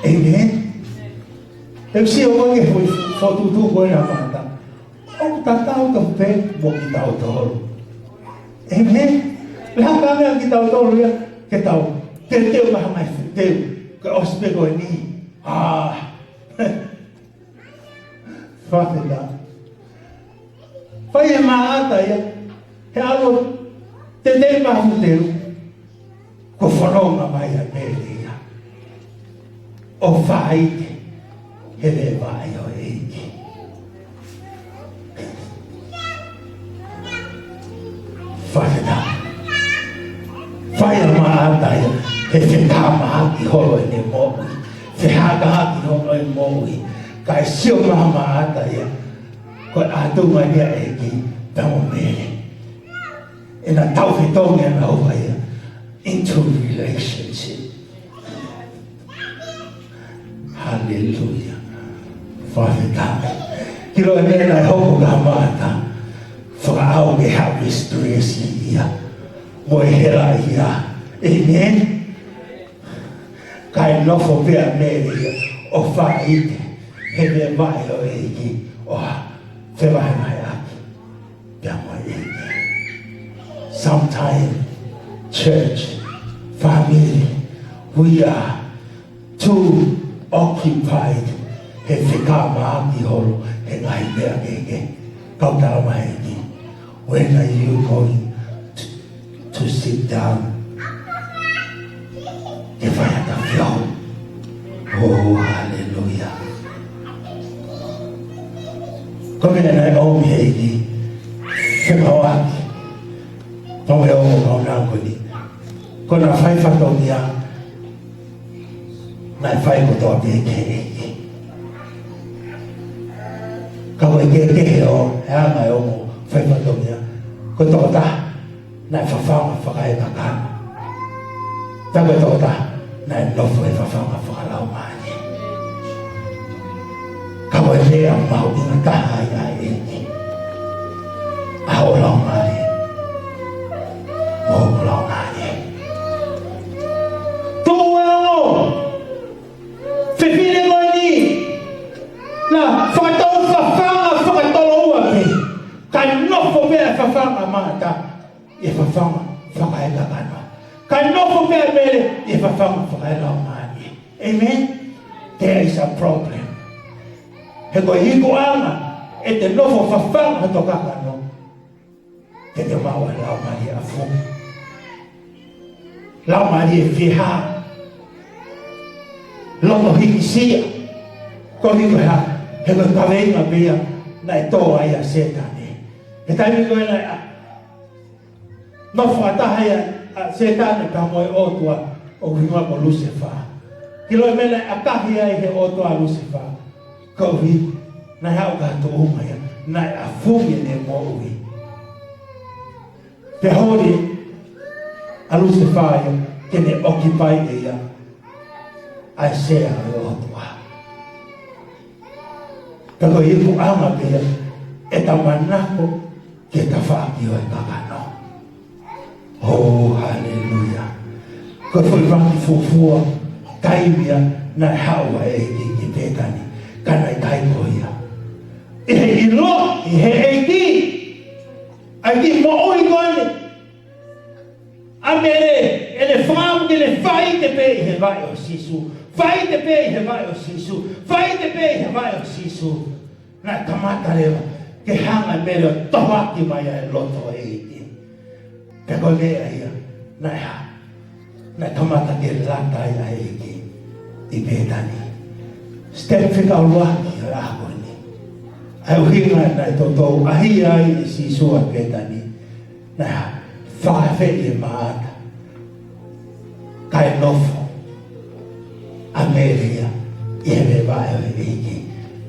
Amen? Teu si o wange hui whotutu koe na maata. O tatau ka whe mo ki tau tolu. Amen. Lahat kami ang kita utol ya, kita teu maha mai teu ke ospego ni. Fakataha. Fai maata ya. He alo te maha teu ko whanonga mai a pere ya. O whai he le vai o eiki. Fakataha. Fai maata ya. He whekama ki holo e ne mo'i. Whehaka ki holo e mo'i. Kai sio maata ya. Ko atunga nia e ki tamo mele. E na tau whitonga na ua ya. Into relationship. Hallelujah. Fakataha. Kilo e nena e hoko ka maata. Whakaau ke happy stress ia. Mo e hera ia. Amen. Kainganofo pia mele ia. O whaite. He me vai o eiki. O whewai mai aki. Pia mo eiki. church, family, we are too occupied. He whika maaki holo, he ngai mea keke. Kautara mahi. When are you going to sit down? If I had a feohi. Oh, hallelujah. Come in and I own me. Whekawaki. Pawe o kaunangoni. Kona whai whatongia. Nai whai kotoa peke eki. Kawe kekehe o heangai o mo whai whatongia. Kotoa ta. Nai whawhanga whakai kakana. Tawe toa ta. Nai nofo e whawhanga whakalau maani. Kawe lea mau inga taha ia eki. Ao lau maani. Mo lau maani. Kainofo mea fanga mata e fanga whakaela kano. Kainofo mea mele e fanga whakaela mani. Amen? There is a problem. He koe hiko anga e te nofo whawhanga toka kano. Te te maua lau mani a fuki. Lau mani e whiha. Loto hiki sia. Ko hiko ha. He koe kaweinga pia na e tō ai a setani. E taimi koe nei a no fakataha ia a setane ka moe otua o hingoa ko Lucifer. Kilo e mena a kahi ai he otua Lucifer. Kohi na hau ka to uma ia na a fugi ne mo ui. Te hori a Lucifer ia ke ne occupy ia a sea e otua. Kako hiku ama pia e tamanako ke ta whaaki o e kakano. Oh, hallelujah. Ko foi waki fufua, taimia na haua e ki petani, kana i taiko ia. I he ilo, i he eiki, ai ki mo oi koane. A mere, e le wham ke le whai te pe i he vai o sisu, whai te pe i he vai o sisu, whai te pe i he vai o sisu. Na kamata rewa, ke hanga mere o tohaki mai e loto e iti. Te koe mea ia, nai ha, nai kamata ke lata ia e iti, i petani. Step whika uruaki o rahakoni. Ai uhinga nai totou, ahi ai i si sua petani. Nai ha, whakawhi e maata. Kainofo, Ameria, i hewe vai o e iti.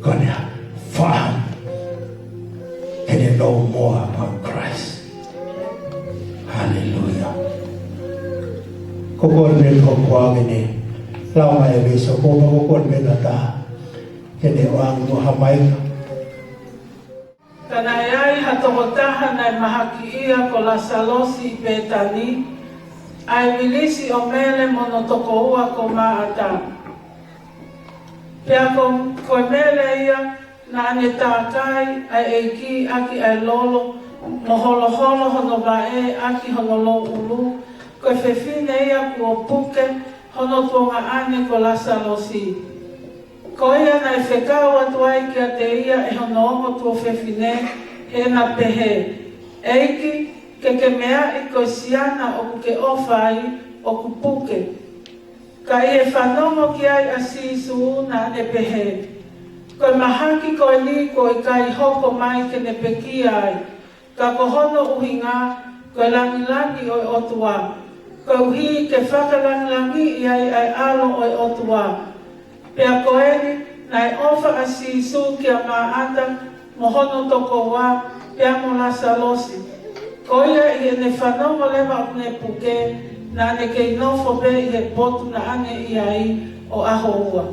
Kone ha, whaham. And they know more about Christ. Hallelujah. Kokon me kokwa gene. Lau mai beso kokon me tata. Kene wang no hamaika. Kanayai hatokotaha na mahaki ia ko la salosi petani. Ai milisi omele monotoko ua ko maata. Pea ko mele ia na ane tākai ai eiki aki ai lolo mo holo holo hono bae aki hono lo ulu koe whewhine ia kua puke hono tuonga ane ko lasa losi. Ko ia nai whekau atu ai ki a te ia e hono ongo tuo whewhine he na pehe. Eiki ke mea i koe siana o ke ofai o ku puke. Ka i e whanongo ki ai a sisu na ane pehe. Koe mahaki koe ni koe kai hoko mai ke ne peki ai. Ka kohono uhinga koe langilangi oi otua. Koe uhi ke whakalangilangi i ai alo oi otua. Pea koe ni nai ofa a sisu ki a maata mohono toko wa pea mo lasa losi. Koe ia i ne whanongo lewa o ne puke na ne kei nofo be i he potu na ane i ai o aho ua.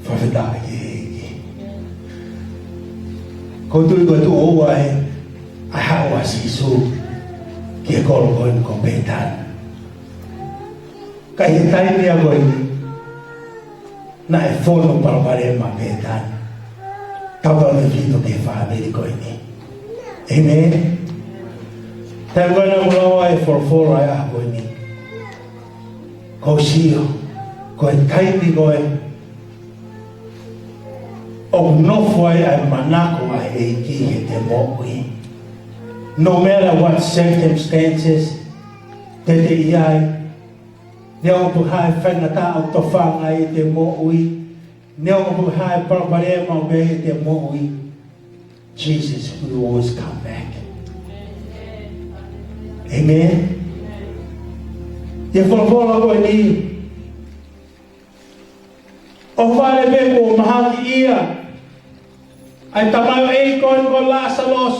Whawhetai e eki. Ko tui koe tu oua e a hawa sisu ki e kolo koe ni ko petan. Kai he taimea koe ni na e whono parapare ma petan. Tauta ne whito ke whaameri koe ni. Amen. Tai koe na mulawa e e forfora e a koe ni. Ko sio, ko e taimi koe, o nofo ai ai manako ai e ki he te mo'i. No matter what circumstances, te te iai, neo puhai whangata o tofanga i te mo'i, neo puhai parapare mau me i te mo'i, Jesus will always come back. Amen. Te whalapola koe ni, o whare pepo mahaki ia, ai tamau e koe ko Lasalos,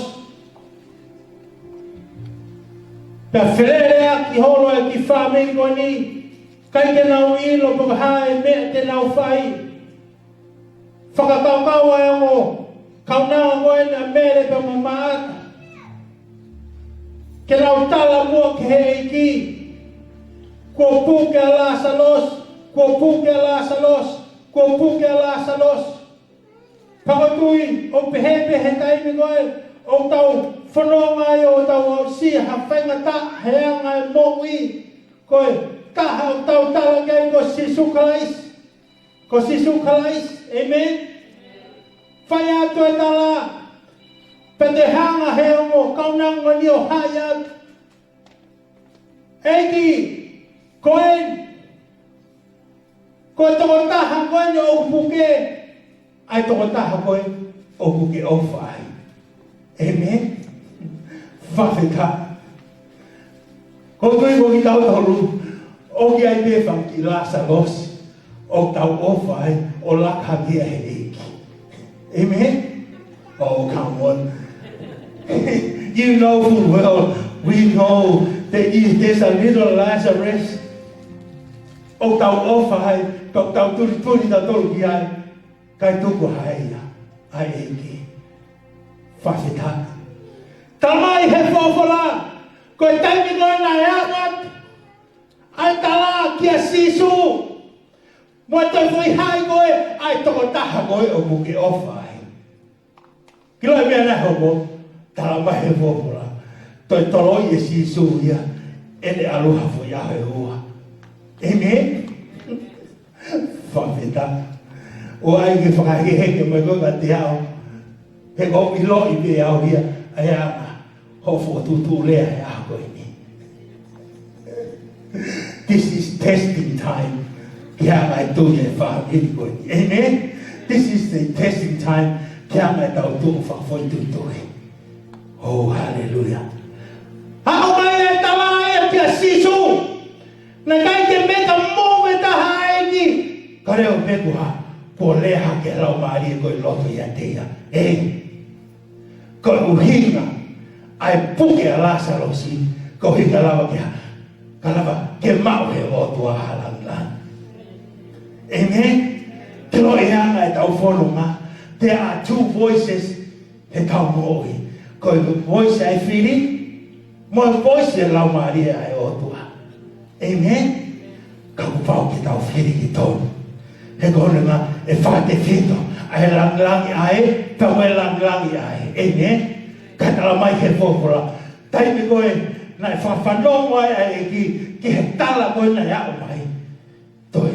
pia whererea ki holo e ki whamei koe ni, kai te nau ilo pakahae mea te nau whai, whakakaukau ai o, kaunanga koe na mere pe mamaata, ke nau tala mua ke he eiki, kua puke a Lasalos, kua puke a Lasalos, kua puke a Lasalos. Pakatui, o pehe taimi koe, o tau whanonga i o tau au si, ha whaingata, heanga e mo'i, koe, taha o tau tala kei ko Sisu Kalais, amen? Whai atu e tala, pe te hanga he ongo, kaunanga ni o hai atu. Eiki, koe toko taha koe ni o puke, ai toko taha koe o puke o whai. Amen? Whawheka. Ko tui ko ki tau tauru, o ki ai pewhang ki Lasalos, o tau o whai, o lakhangia he eiki. Amen? Oh, come on. You know full well, we know that there's a little Lazarus. O tau o whai, tau turi tau tolu ki ai, kai tuku hai ia, ai eiki. Whawheta. Tamai he whawhala, koe taimi koe na eawat, ai tala ki a Sisu. Mua toi fui hai koe, ai toko taha koe o muke o whai. Ki loi mea naho mo, tala mai he whawhala, toi tolo i e Sisu ia, ene aluha fui ahe ua. Amen? Whawheta. O ai ki whakaheke mai koe ka te ao, he ko i lo i pe au hia, ai ama, hofo tutu lea e a koe ni. This is testing time. Kia mai tu e whaamiri koe ni. Amen? This is the testing time. Kia mai tau tu whakafoi tutu e. Oh, hallelujah. Hao mai e tawa e kia Sisu. Na kai ke meka mō e taha e ki. Kareo meku ha, po leha ke lau maari e koe loto i a teia. Koe uhinga, ai puke a Lasarosi, ko hinga lawa kia, ka lawa ke mau he o tua halanglan. Amen? Te lo e anga e tau wholunga, there are two voices he tau mo'i. Koe voice ai whiri, mo voice e lau maari ai o tua. Amen? Ka upau ki tau whiri ki tonu. He kohonenga e whate whito, ai langlangi ai, tau e langlangi ai. Amen? Ka tala mai he whopura. Taimi koe, nai whawhanongo ai ki he tala koe nai au mai. Toi,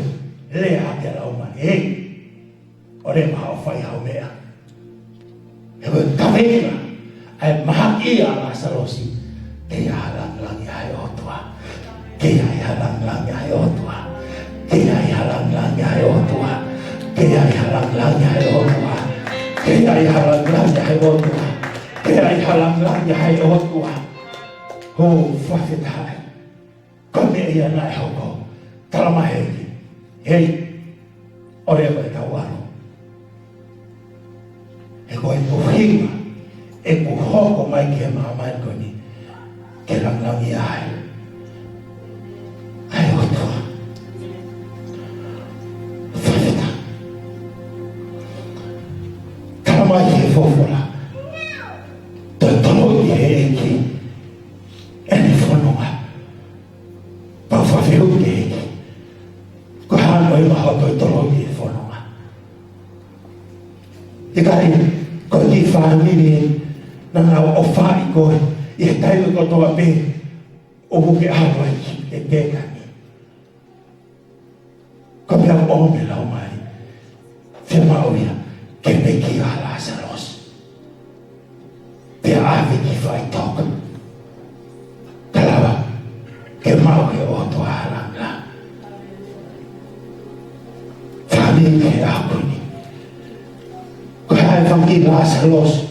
lea ke lau mai. O re maha o whai hau mea. He koe tawenga, ai mahaki a Lasarosi. Kei a langlangi ai o tua. Kei ai a langlangi ai o tua. Kei ai a langlangi ai o tua. Kei ai a langlangi ai o tua. Kei ai a langlangi ai o tua. Kei ai a langlangi ai o tua. Oh, whawhetai. Ko me ia nai hoko. Talama hei. Hei. Ore koe tau aro. E koe puhinga. E puhoko mai ki he mahamai koni. Ke langlangi ai. Ai o tua. Whawhetai. Talamai he whawhora. Toi tono i he eki. Ene whanonga. Pau whawhehu ki eki. Ko hano i maho toi tono i he whanonga. Te kari, ko ki whaamiri na ngau o whai koe. I he taimu ko toa pe. o ke awa ki e pekani. Ko pia o me lau mai. Te mauia ke peki a Lazarus. Te ave ki whai toka. Talawa ke mau ke o to alanga. Whami ke akuni. Ko hae whangi Lazarus.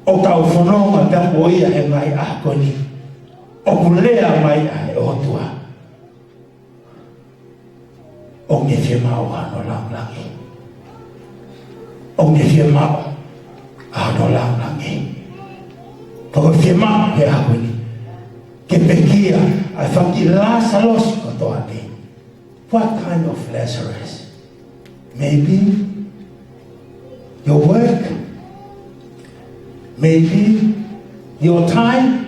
O tau whanonga tapo ia he mai akuni. O kulea mai ai o tua. O me fie mau ano langlangi. O me fie mau ano langlangi. Pako fie mau he akuni. Ke pekia ai whangi Lazarus ko toa te. What kind of Lazarus? Maybe your work. Maybe your time.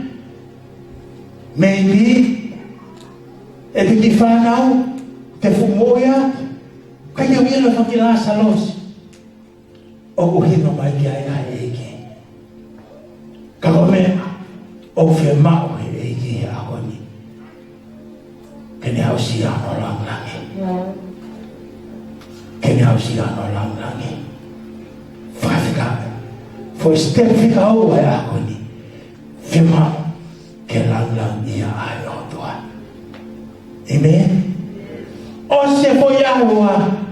Maybe e piti whanau te fumoia. Kai au ilo whangi Lazarus. O uhino mai ki ai ai eke. Ka ome o whi mau he eke he akoni. Kene au si ano langlangi. Kene au si ano langlangi. Whawhika. For step whika au ai akoni. Whi mau ke langlang ia ai o tua. Amen. O se po Yahua.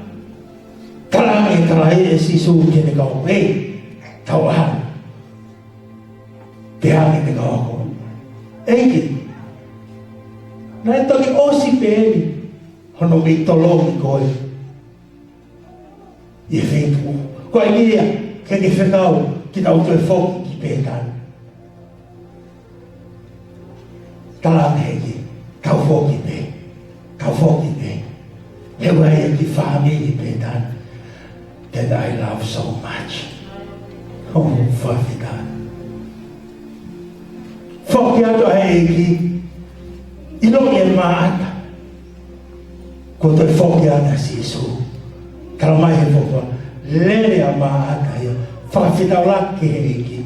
Talangi talai e sisu kene kau. Ei, tau ahau. Pehangi te kau ako. Eiki. Nai toki osi peeni. Hono mi tolongi koe. Ie whentu. Koe ngia, kene whekau, ki tau tue whoki ki pētani. Talang heki, kau whoki pē. Kau whoki pē. Hewa e ki whamiri pētani. That I love so much. Oh, whawhika. Whoki ato hei ki. Ilo e maata. Ko toi whoki ana si Isu. Kala mai he whokua. Lere a maata ia. Whawhitau lake hei ki.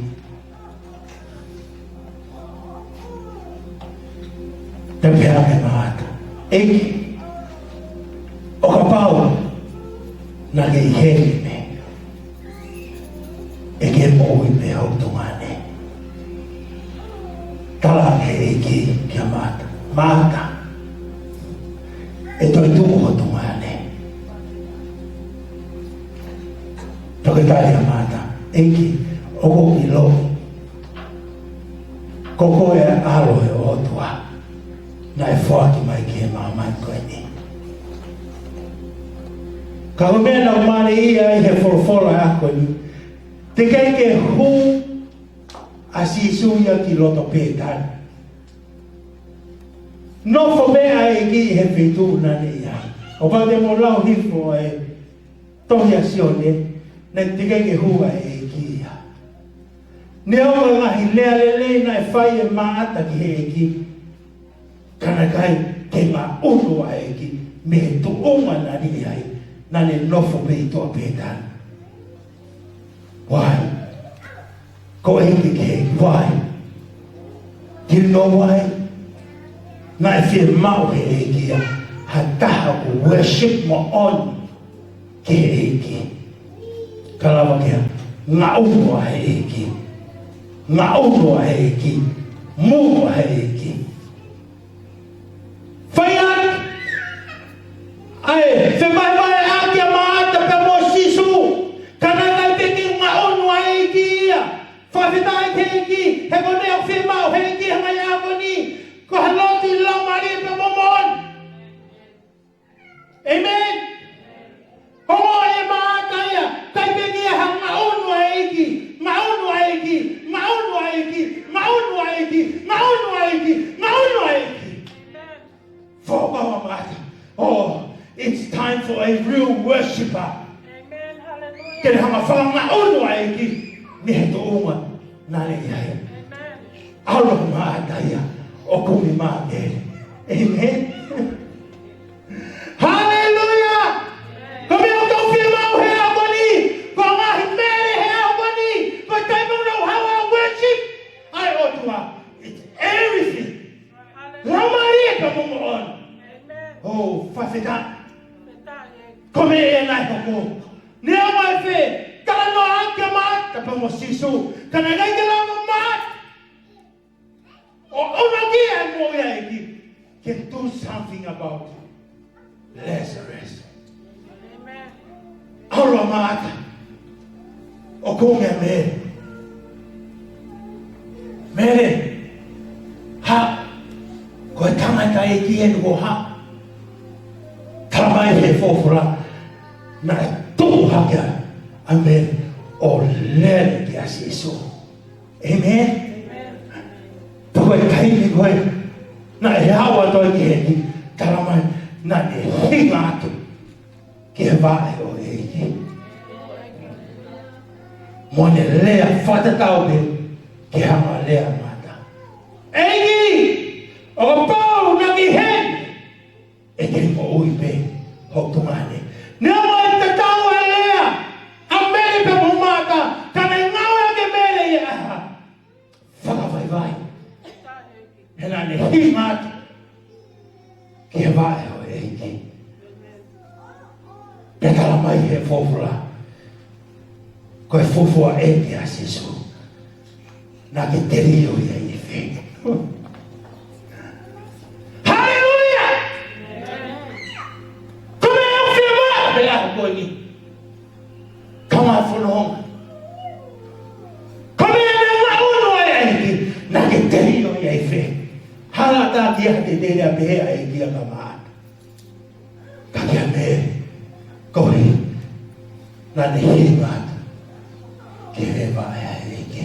Te pēra me maata. Eki. O ka pau. Na ke i heri me. E ke mo i me hau tungane. Tala ke e ki kia mata. Mata. E toi tuku ho tungane. Toke tai a mata. E ki oko ki lo. Koko e alo e otua. Na e whaki mai ki e mamai koe ni. Ka humena o mare ia i he wholowhola ako ni. Te kei ke hu a si suia ki loto pētani. No fo mea e ki he whitu nane ia. O pa te mo lau hifo e tohi a sione, ne te kei ke hu a e ki ia. Ne o ngahi lea lele na e whai e maata ki he e ki. Kana kai ke ma unu a e ki, me he tu unga nani ia i. Nane nofo me i toa pētani. Why? Ko eke ke, why? Do you know why? Na e whia mau he eke ha taha ko worship mo on ke eke. Kalawa kea, ngā uno he eke. Ngā uno he eke. Mua he eke. Whaiat! Ai, whemai mai aki a maata pe mo sisu. Kanaka i peki ngā onu a eiki ia. Whawhitai te eiki. He kone au whemau he eiki hanga i ako ni. Ko ha Lotu i lau mari pe momon. Amen. Hongo e maata ia. Kai peki ia hanga onu a eiki. Ma onu a eiki. Ma onu a eiki. Ma onu a eiki. Ma onu a eiki. Ma onu a eiki. Whakawa maata. Oh. It's time for a real worshipper. Amen. Hallelujah. Kena hanga whanga unu a eki. Me he to unga nane ia ia. Amen. Aula maata ia. O kumi maa e. Amen. Hallelujah. Ko me o tau whia mau he ako ni. Ko ngahi mere he ako ni. Ko tai munau hawa worship. Ai o tua. It's everything. whawheta. Kome e nai hoko. Nea mai whe, kala no ake mai, ka pango sisu, kana ngai ke lama mai. O ona ki e mo ia eki, can do something about Lazarus. Aura maata, o konga mere. Mere, ha, koe tangata e ki e nuko ha. Taramai he fofura, na tō haka, amen, o lere ki asi iso. Amen? Koe kaimi koe, na e hawa toi ki he ki, taramai, na e hinga atu, ki he vae o e ki. Mone lea whatatau pe, ki hama lea mata. Eiki! O pau na ki hen! E kei mo ui pe, ho tungane. Nea mai te tau e lea, a mele pe mo mata, kane ngau e ke mele i aha. Whakawai vai. Hena ne hi mata, ki he vae o eiki. Pe kala mai he fofula, koe fofua e ki a sisu. Na ke te rio ia i whi. Hallelujah! Kome e o whia maa pe aho koe ni. Kama whanonga. Kome e me ngā uno ia i ki. Na ke te rio ia i whi. Hala tā kia te tere a pehea e kia ka maa. Ka kia me. Koe. Na ne hi maa. Ki he vae a e ki.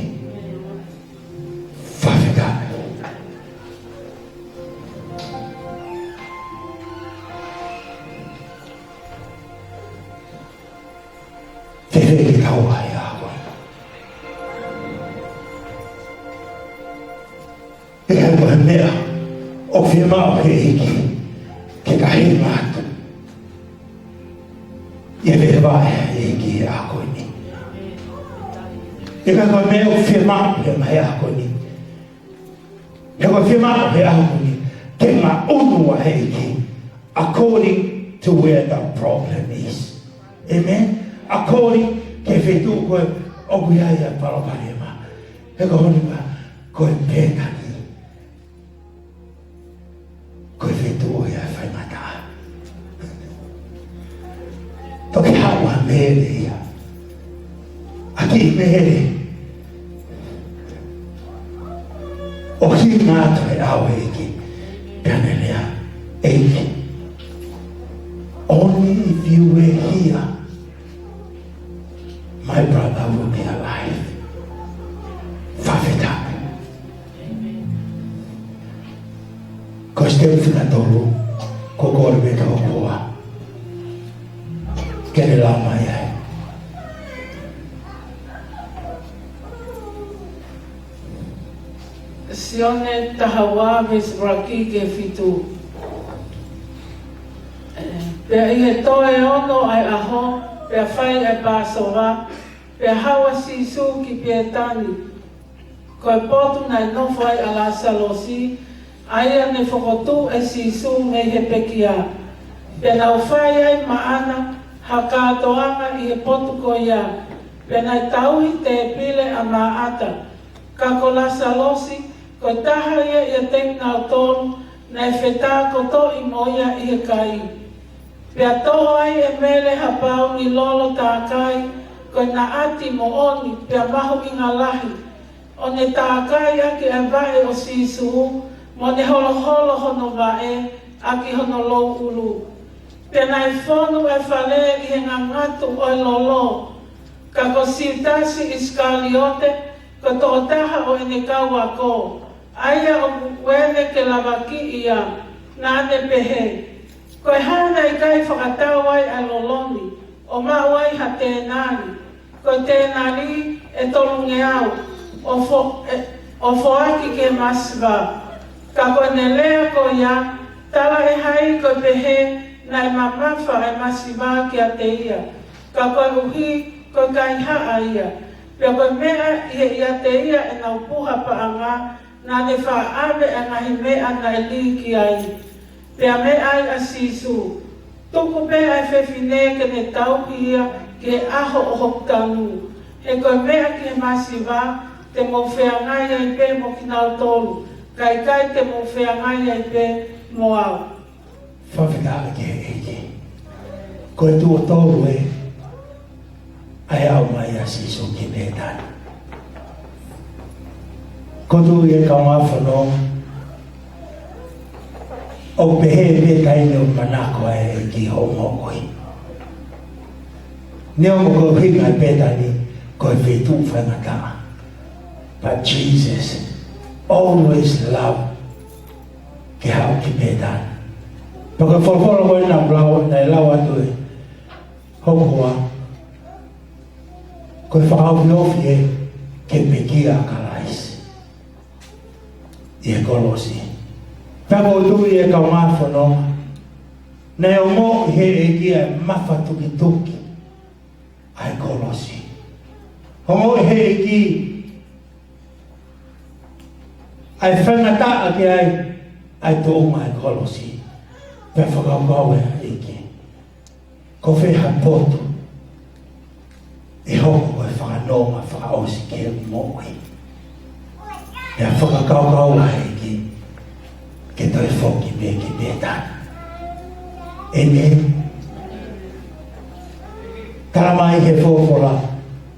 Whawheka. Te rei kaua e awa. E hei koe mea o whia mao he iki ke ka hei mātu. E me vae e iki e a koe ni. E ka koe mea o whia mao he mai a koe ni. E koe whia mao he a koe ni. Ke ngā unua he iki. According to where the problem is. Amen? According ke whetu koe o kuia ia paraparema. He ko honi ma koe pētani. Koe whetu o ia whaimata. Toki hawa mere ia. Aki mere. O hi ngātu e awe eki. Pianelea eiki. Only if you were here, my brother will be alive. Whawheta. Ko steu whina tolu, ko kore me tau koa. Kere la mai ai. Sione tahawa ves raki ke fitu. Pea i he toe ono ai aho, pea whai e pāsoa, pea hawa sisu ki pia tani. Koe potu nai nofo ai ala salosi, aia ne whakotu e sisu me he pekia. Pea nau whai ai maana, ha kātoanga i he potu ko ia. Pea nai tauhi te pile a maata. Ka ko la salosi, koe taha ia i a tengau tonu, nai whetā koto i moia i he kai. Pea toho ai e mele hapau ni lolo tākai, koe na ati mo oni, pea mahu i ngā lahi. O ne tākai aki e vae o sisu, mo ne holo holo hono vae, aki hono lou ulu. Pea nai whonu e whale i he ngangatu o e lolo. Ka ko siutasi iskaliote, ko toho taha o ene kaua ko. Aia o wene ke lavaki ia, na ane pehe. Koe hana i kai whakatau ai a loloni, o mawai ha tēnani. Koe tēnani e tolunge au, o foaki ke maswa. Ka koe ne lea ko ia, tala e hai koe pehe, nai mamafa e masiwa ki a te ia. Ka koe uhi, koe kai haa ia. Pea koe mea i a te ia e nau puha paanga, na ne wha ave e ngahi mea na e li ki ai. Pea me ai a sisu. Toko pe ai whewhine ke ne tau kia ke aho o hoktangu. He koe mea ke masiwa te mo whiangai ai pe mo kinau tolu. Kai te mo whiangai ai pe mo au. Whawhitanga ke eke. Koe tu o tolu e. Ai au mai a sisu ki pētana. Ko tu e ka ngā whanau. O pehe pētai neo manako e ki hongo koi. Neo mo ko hinga i pētani koe whetu whangatanga. But Jesus always loved ke hao ki pētani. Paka whawhora koe nā blau, nai lau atu e hokoa. Koe whakauwhiofi e ke pekia kalaisi. I e kolosi. Pako tui e kau ngā whanonga. Nei o mō he e kia mawha tuki tuki. Ai kolosi. Ho mō he e ki. Ai whangata a ki ai tōunga ai kolosi. Pea whakaukau e ki. Ko wheha poto. E hoko koe whakanonga whakaosi ke mōi. Pea whakaukau e ki. Ke toi whoki me ki pētana. Amen. Karamai he whōwhora.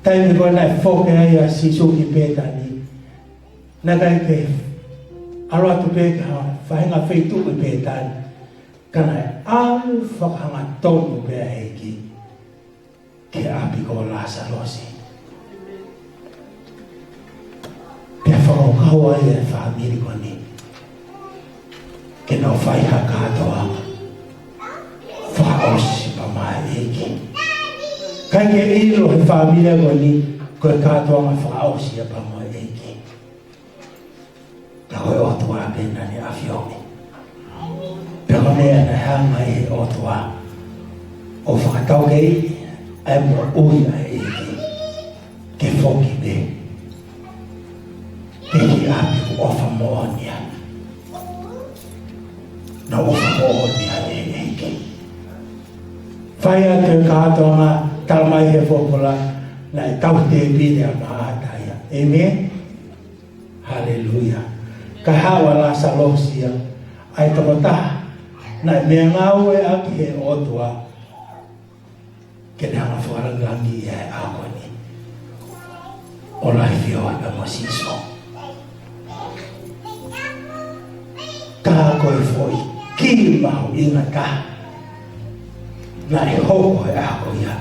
Taimi koe nai whoke ai a sisu ki pētani. Nā kai ke aro atu pēka whahinga wheitu ki pētani. Kanai au whakahanga tonu pēa heki. Ke api ko lasa losi. Pea whakakau ai e whahamiri ko ni. Ke nau whaiha katoa. Whaosi pa mai eki. Kai ke ilo he whamira ko ni. Koe katoa ma whaosi pa mai eki. Ka koe otua pena ni awhiomi. Peko mea na hanga e otua. O whakatau kei. Ai mo ui a eki. Ke whoki me. Ke ki api ku ofa moonia. Na ofa moonia e eki. Whai atu katoa ngā talamai he whopola. Na e tau te pide a maataia. Amen? Hallelujah. Ka hawa la salosia. Ai tamotaha. Na mea ngau e aki he otua. Ke nanga wharangangi e ako ni. O lai feohi pa mo siso. Ka koe foi. Ki mahu inga ka. Na e hoko e ako ia.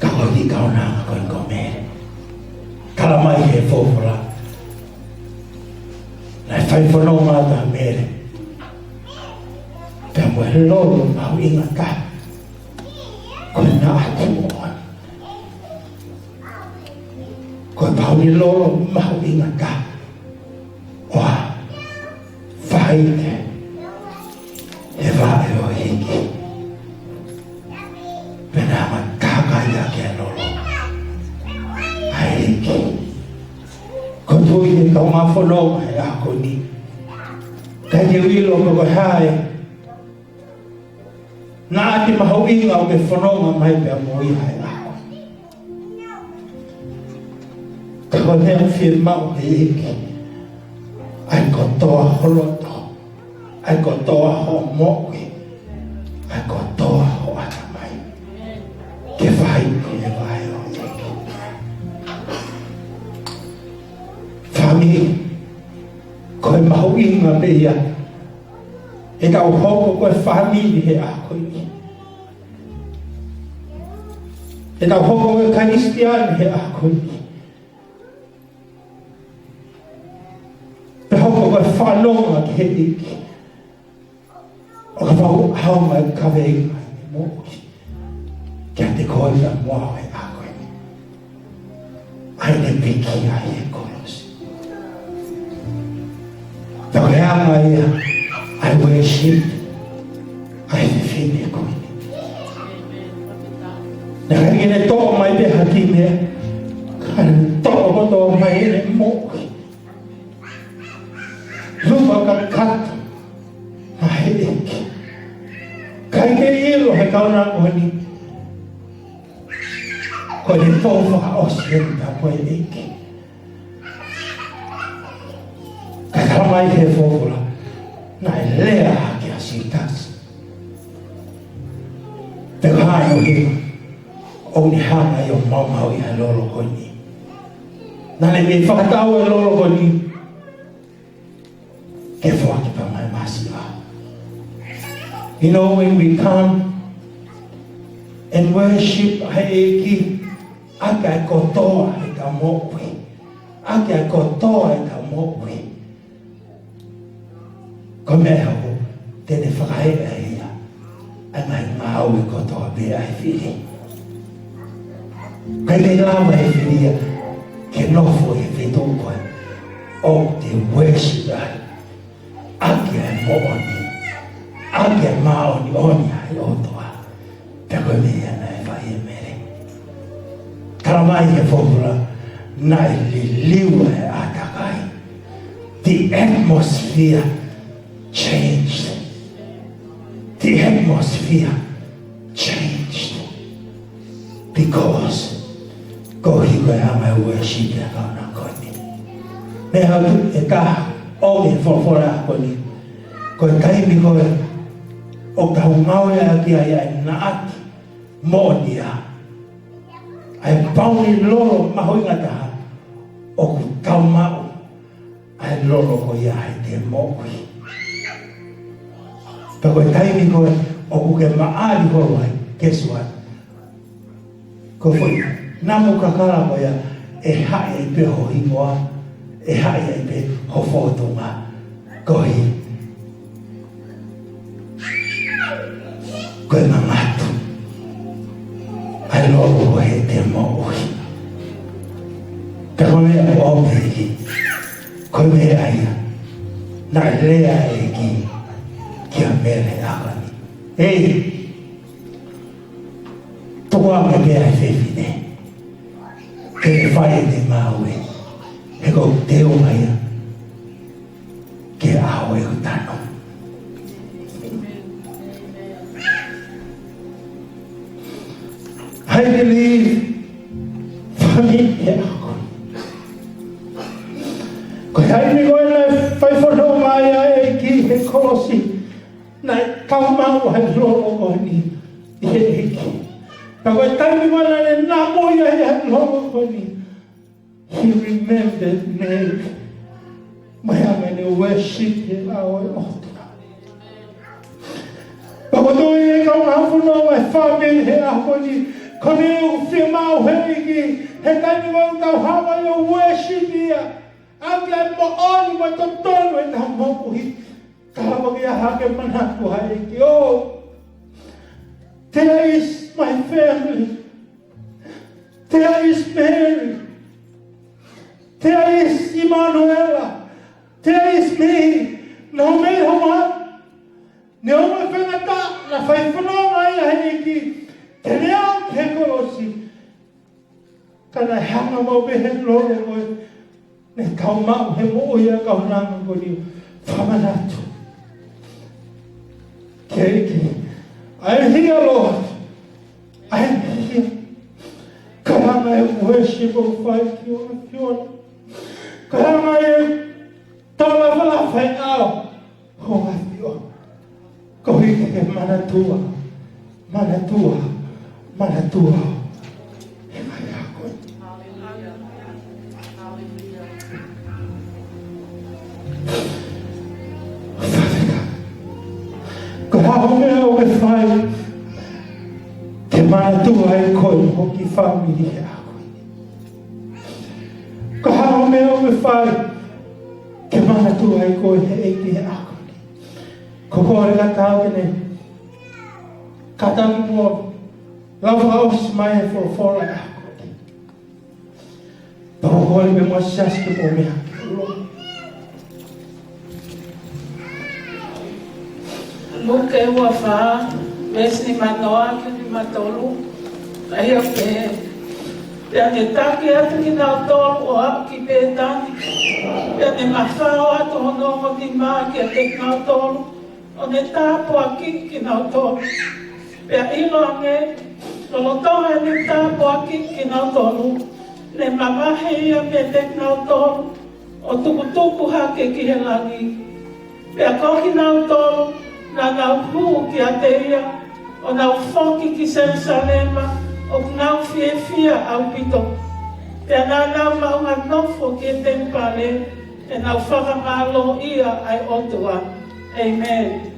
Ka koe ki kaunanga koe komere. Kalamai he fōpura. Na e whaiwhanonga ta mere. Pea mo he lolo mahu inga ka. Koe nā atu oan. Koe pau ni lolo mahu inga ka. Oa, whaite. He whae o hiki. Pena ma kākai a kia lolo. Ai hiki. Ko tui he kau ngā whanonga he ako ni. Kai te wilo ko koe hae. Nā ati mahau inga o ke whanonga mai pia moi hai ako. Ka koe mea whie mau he eki. Ai ko toa holoto. Ai ko toa ho moki. Ai ko toa ho ata mai. Ke whai ki e vai o eki. Whami, koe mahau inga me ia. E tau hoko koe whamiri he ako iki. E tau hoko koe kanistiani he ako iki. Pe hoko koe whanonga ki he iki. O ka whau haunga e kawe inga e moki. Kia te koe na mua he ako iki. Ai ne piki ai e kolosi. Tau he anga ia. I worship. I feel good. Na kaya to mai be haki me. Kan to ko to mai ne mo. Lupa ka kat. Ai kauna ko ni ko ni fōwha o sienta ko e eke. Ka karamai he fōwha na e lea hake a sitasi. Te kai o hima o ni hanga i o maumau i a lolo ko ni. Nane me whakatau e lolo ko ni ke whaki pa mai masiwa. You know, when we come and worship haeki, aka kotoa e ka mokwe. Aka kotoa e ka mokwe. Ko mea ho, tene whakaea ia. Ai mai ngāu e kotoa be ai whiri. Kai me lawa e whiria, ke nofo e whetūkoe o te worship ai. Ake e mooni. Ake e maoni oni ai otoa. Te koe mea na e whai e mere. Karamai e whokura, na e liwa e atakai. The atmosphere changed. The atmosphere changed. Because ko hiko e ama e worship e kauna koni. Me hau e ka o e whofora a koni. Ko e kaimi ko e o ka ngau e a kia ia e na ati mōni a. Ai pauni loro mahui ngataha o ku tau mau. Ai loro ko ia e te mōkui. Tako e kaimi ko e o ku ke maari horo ai kesua. Ko fui namu kakara ko ia e hae e pe hohingoa. E hae e pe hofotonga. Kohi. Koe mamatu. Ai loro he te mōui. Tako mea o opeki. Koe mea ia. Na lea e ki. Kia mele akani. Ei. Toa me mea e whewhine. Ke e whae te maue. He kou te o maia. Ke aho e utano. I believe for me, yeah. Because I think when I fight for no Maya, I give a colossy. Night come out and roll on me. But when time when I know I had long on me, he remembered me. My family worship our altar. But when I come out for my family here, Kone o whimau heiki, he taimi wau tau hawa i o worship ia. Ake ai mo oni mo to tonu e tau mokuhi. Kawa ki a hake manaku haiki. Oh, there is my family. There is Mary. There is Emanuela. There is me. No matter what. Ne o me whenata na whai whanonga ia heiki. Te reo ke korosi. Kana hanga mau be he loro koe. Ne kau mau he mo ia kau nanga ko ni whamanatu. Keiki. I am here, Lord. I am here. Karanga e worship o whai ki ona ki ona. Karanga e tala wala whai ao. Ho wai o. Ko hiki ke manatua. Manatua. Manatua. E mai a koe. Whaweka. Ko hao mea o e whai. Te manatua e koe hoki whamiri e a koe. Ko hao mea o e whai. Te manatua e koe he eiki e a koe. Ko kore la tau kene. Katangi mua. Love house mai for fora a koe. Pao koe me mua siaske po mea ki ulo. Luke e ua wha, wes ni manoa ki ni matolu. Ai o ke, te ane take atu ki nao tolu o hapu ki pētani. Te ane mawhao atu hono mo ki maa ki a te nao tolu. O ne tāpua ki nao tolu. Pea ilo ange, lolotonga ni ta poaki ki nau tonu. Le mamahe ia me tek nau tonu, o tukutuku hake ki he langi. Pea koki nau tonu, na nau hu ki a te ia, o nau foki ki Jerusalema, o nau fie fia au pito. Pea na nau maunga nofo ki e tempale, e nau whakamalo ia ai otua. Amen.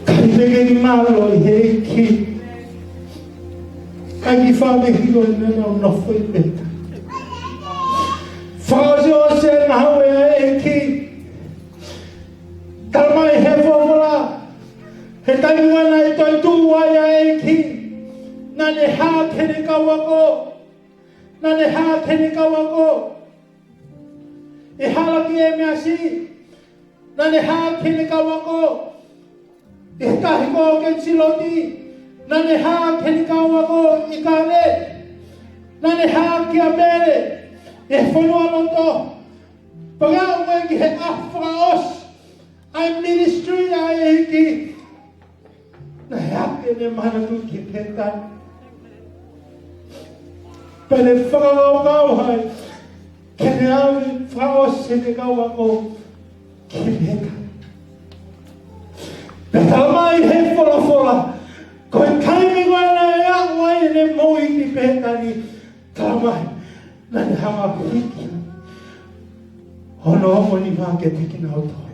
Kailangan malo heki. Kaya fame hilo na no foi beta. Fajo se na hawe heki. Tamai hevola. Hetai wana ito tu waya heki. Nane ha kene kawako. Nane ha kene kawako. E hala ki e mea si. Nane ha kene kawako. E kahi ko ke siloti. Nane ha kene kawako i kane. Nane ha ki a mere. E whanua loto. Pagao me ki he afra os. I'm ministry a eki. Na hea kene mana tu ki petai. Pele whakao kau hai. Kene awi whao sene kau ako ki peka. Peta mai he whora. Koe kaimi wana e awai ne moi ki peka ni tamai. Nane hanga hiki. Hono homo ni maa ke tiki na auto.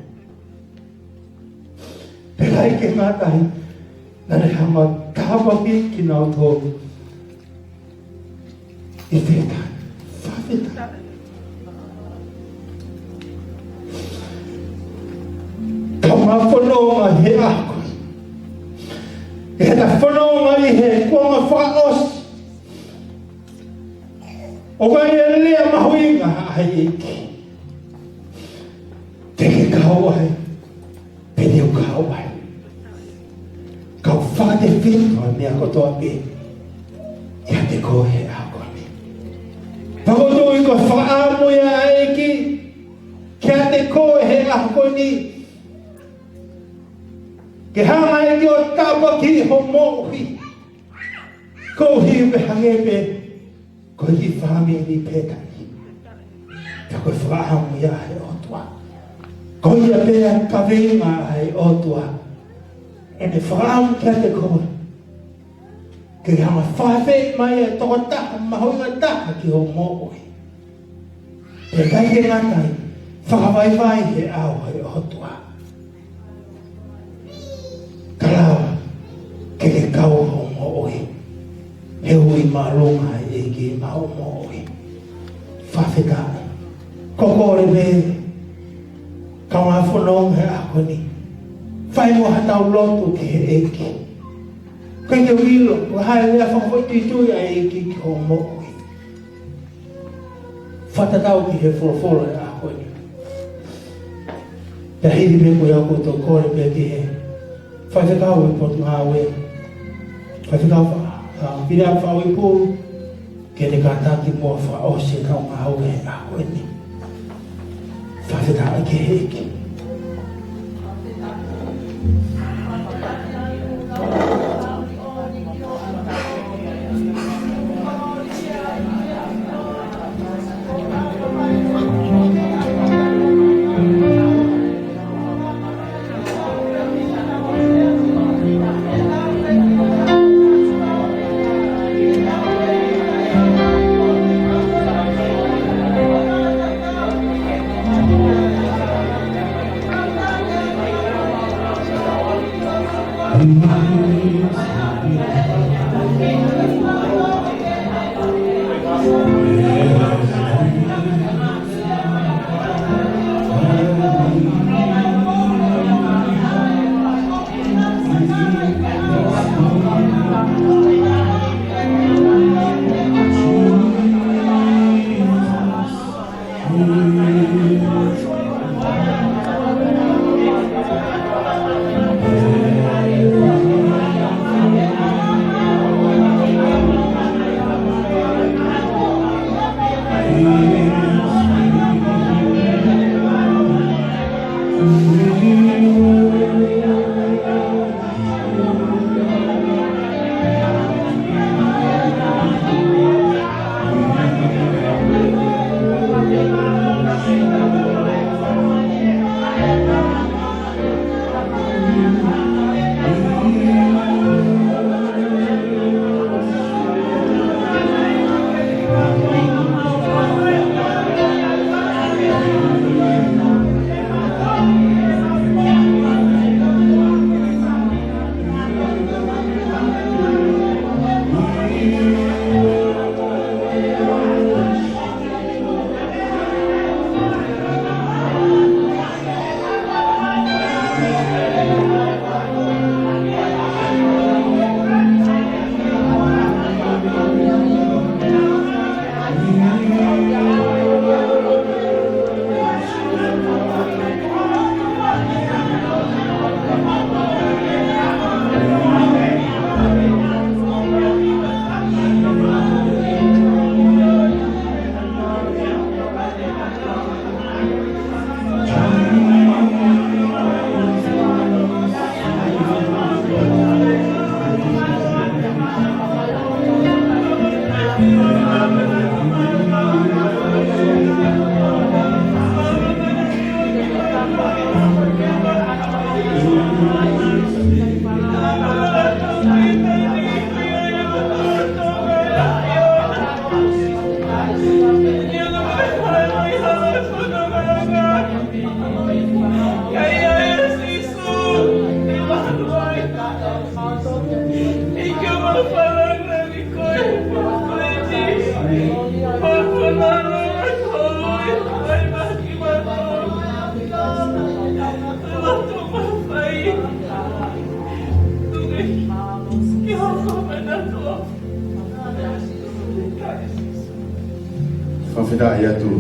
Pelai ke ngatai. Nane hanga kawa hiki na auto. I peka. Whaweta. Kama whanonga he ako. E ta whanonga i he kuanga whaos. O kai e lea mahuinga ai eki. Teke kauai. Peneu kauai. Kau whate whitua mea kotoa pe. Ia te kohe ako ni. Pakoto i ko whaamu ia eki. Kia te kohe ako ni. Ke hanga e ki o tapa ki ho mohi. Ko hi upe hangepe. Ko hi whame ni petani. Ka koe whaamu ia he otua. Ko hi a pea kawenga he otua. E me whaamu kia te koe. Ke hanga whawhe mai e toko taha mahoinga taha ki ho mohi. Te kai ke ngatai. Whakawaiwai he au he otua. Kalawa, ke ke kau ho mo oi. He hui marunga e ke mau mo oi. Whawhetai. Kokore me. Kaunga whanong he ako ni. Whai mo hatau lotu ke he eki. Kei te wilo, ko hae lea whakawhoi tui a eki ki ho mo oi. Whatatau ki he whoroforo e ako ni. Pea hiri me koe ako tō kore me ki he. Fakataha e potu hawe. Fakataha Pina Mataele Pulu. Kene kataki mo fa o se kau hawe a koeni. Fakataha ke heki. Whawhida i atu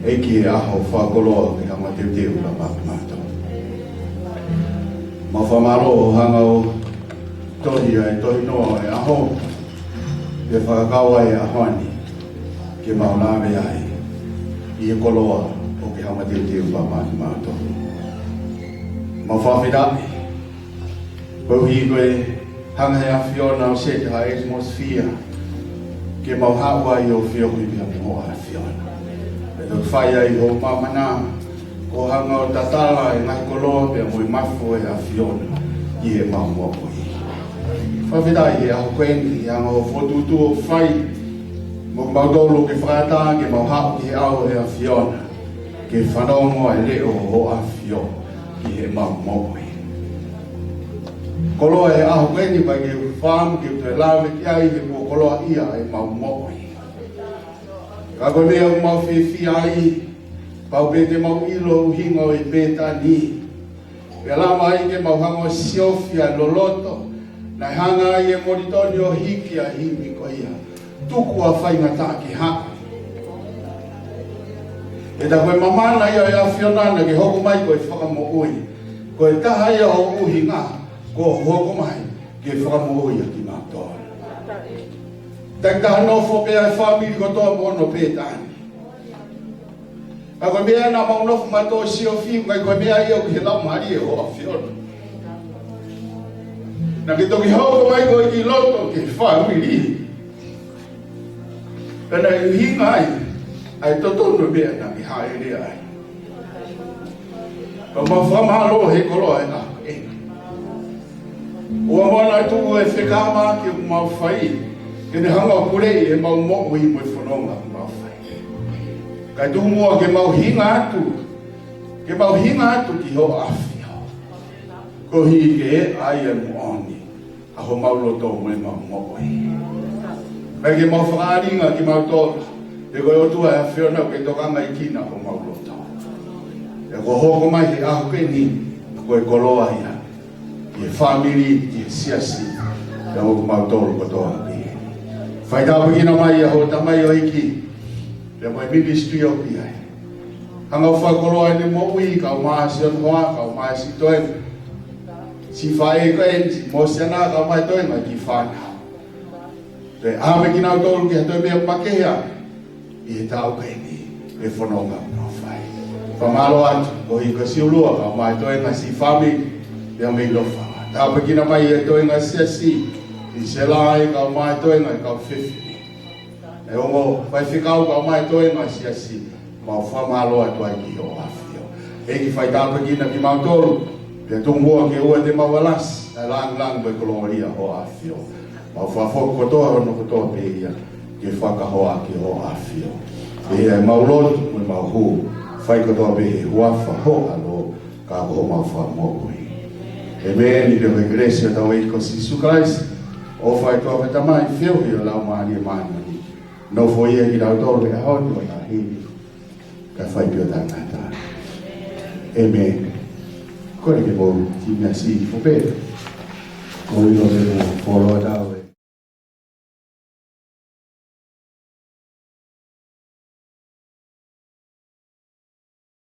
eki e aho whakoloa ki hama te teo la pāpimata. Ma whamaro o hanga o tohi ai tohi noa e aho e whakakawa e ahoani ke maunave ai i e koloa o ki hama te teo la pāpimata. Ma whawhida Pauhi koe hanga he awhiona o se te ha atmosphere ke mau hawa i o feohi pia moa a whiona. E tau whai ai ho mamana ko hanga o tatala e ngai koloa pia mui mafu e a whiona i e mau mopo i. Whawhidai e aho kwenki hanga o whotutu o whai mo maudolo ke whakata ke mau hau ki he au e a whiona ke whanongo e leo o a whiona i e mau mopo i. Koloa e aho kwenki pa ke whaam ke te lawe ki ai he mo koloa ia e mau mokoi. Ka koe mea o mau whiwhi ai, pau pe te mau ilo uhinga o i pēta ni. Pe lama ai ke mau hango siofi a loloto, na hanga ai e moritoni o hiki a himi ko ia. Tuku a whaingata ki hako. E ta koe mamana ia e a whionana ke hoko mai koe whakamo ui. Koe taha ia o uhinga, ko hoko mai ke whakamo ui a ki mātoa. Fineanganofo pe ai family ko to mono pe tani. Ako mea na maunofo mato sio fiu kai ko mea ia ki la mari o afiona. Na ki toki hau mai ko i loto ki family. Kana i ngai ai toto no mea na ki hae ri ai. Ko ma fama lo he kolo ai na. O amona tu e fekama ki ma fai. Kene hanga kurei e mau mo'u i moe whanonga mau whai. Kai tu mua ke mau hinga atu. Ke mau hinga atu ki ho awhia. Ko hi ke e ai e muoni. A ho mau loto moe mau mo'u i. Kai ke mau whaaringa ki mau tola. E koe o tua e awhiona ke tokanga i kina ho mau loto. E ko hoko mai he aho ke ni. Koe koloa ia. I e family, i e siasi. E hoku mau tolu ko toa ki. Whai tāpaki na mai a ho tamai o iki, le mai ministry o ki ai. Hanga whakoroa ni mo ui, kau maa si on hoa, kau maa si toen. Si whae ka enti, mo siana kau mai toen mai ki whanau. Te ame ki nau tolu ki hatoi mea makehea, i he tau ka eni, e whanonga no whai. Whamalo atu, ko hi ka siulua, kau mai toen mai si whami, le ame i Lofanga. Tāpaki na mai e toen mai siasi, I se lai kau mai toenga I kau whiwhi. E ongo, whai whikau kau mai toenga siasi, mau whamalo atu ai ki o awhio. E ki whai tāpakina ki mau tolu, pia tungua ki ua te mau alas, e lang bai koloria o awhio. Mau whafoko kotoa hono kotoa pe ia, ki whakahoa ki o awhio. E ia mau lotu, mui mau hu, whai kotoa pe he huafa ho alo, ka ho mau whamokui. E mea ni leo iglesia tau eiko Sisu Christ, o whai toa me tamai feohi o lau maari e maani. No fo ia ki lau tolu e hautu a hini. Ka whai pio tangata. Amen. Kore ke mou ti mea si fo pe. Ko ilo te mo wholoa tau.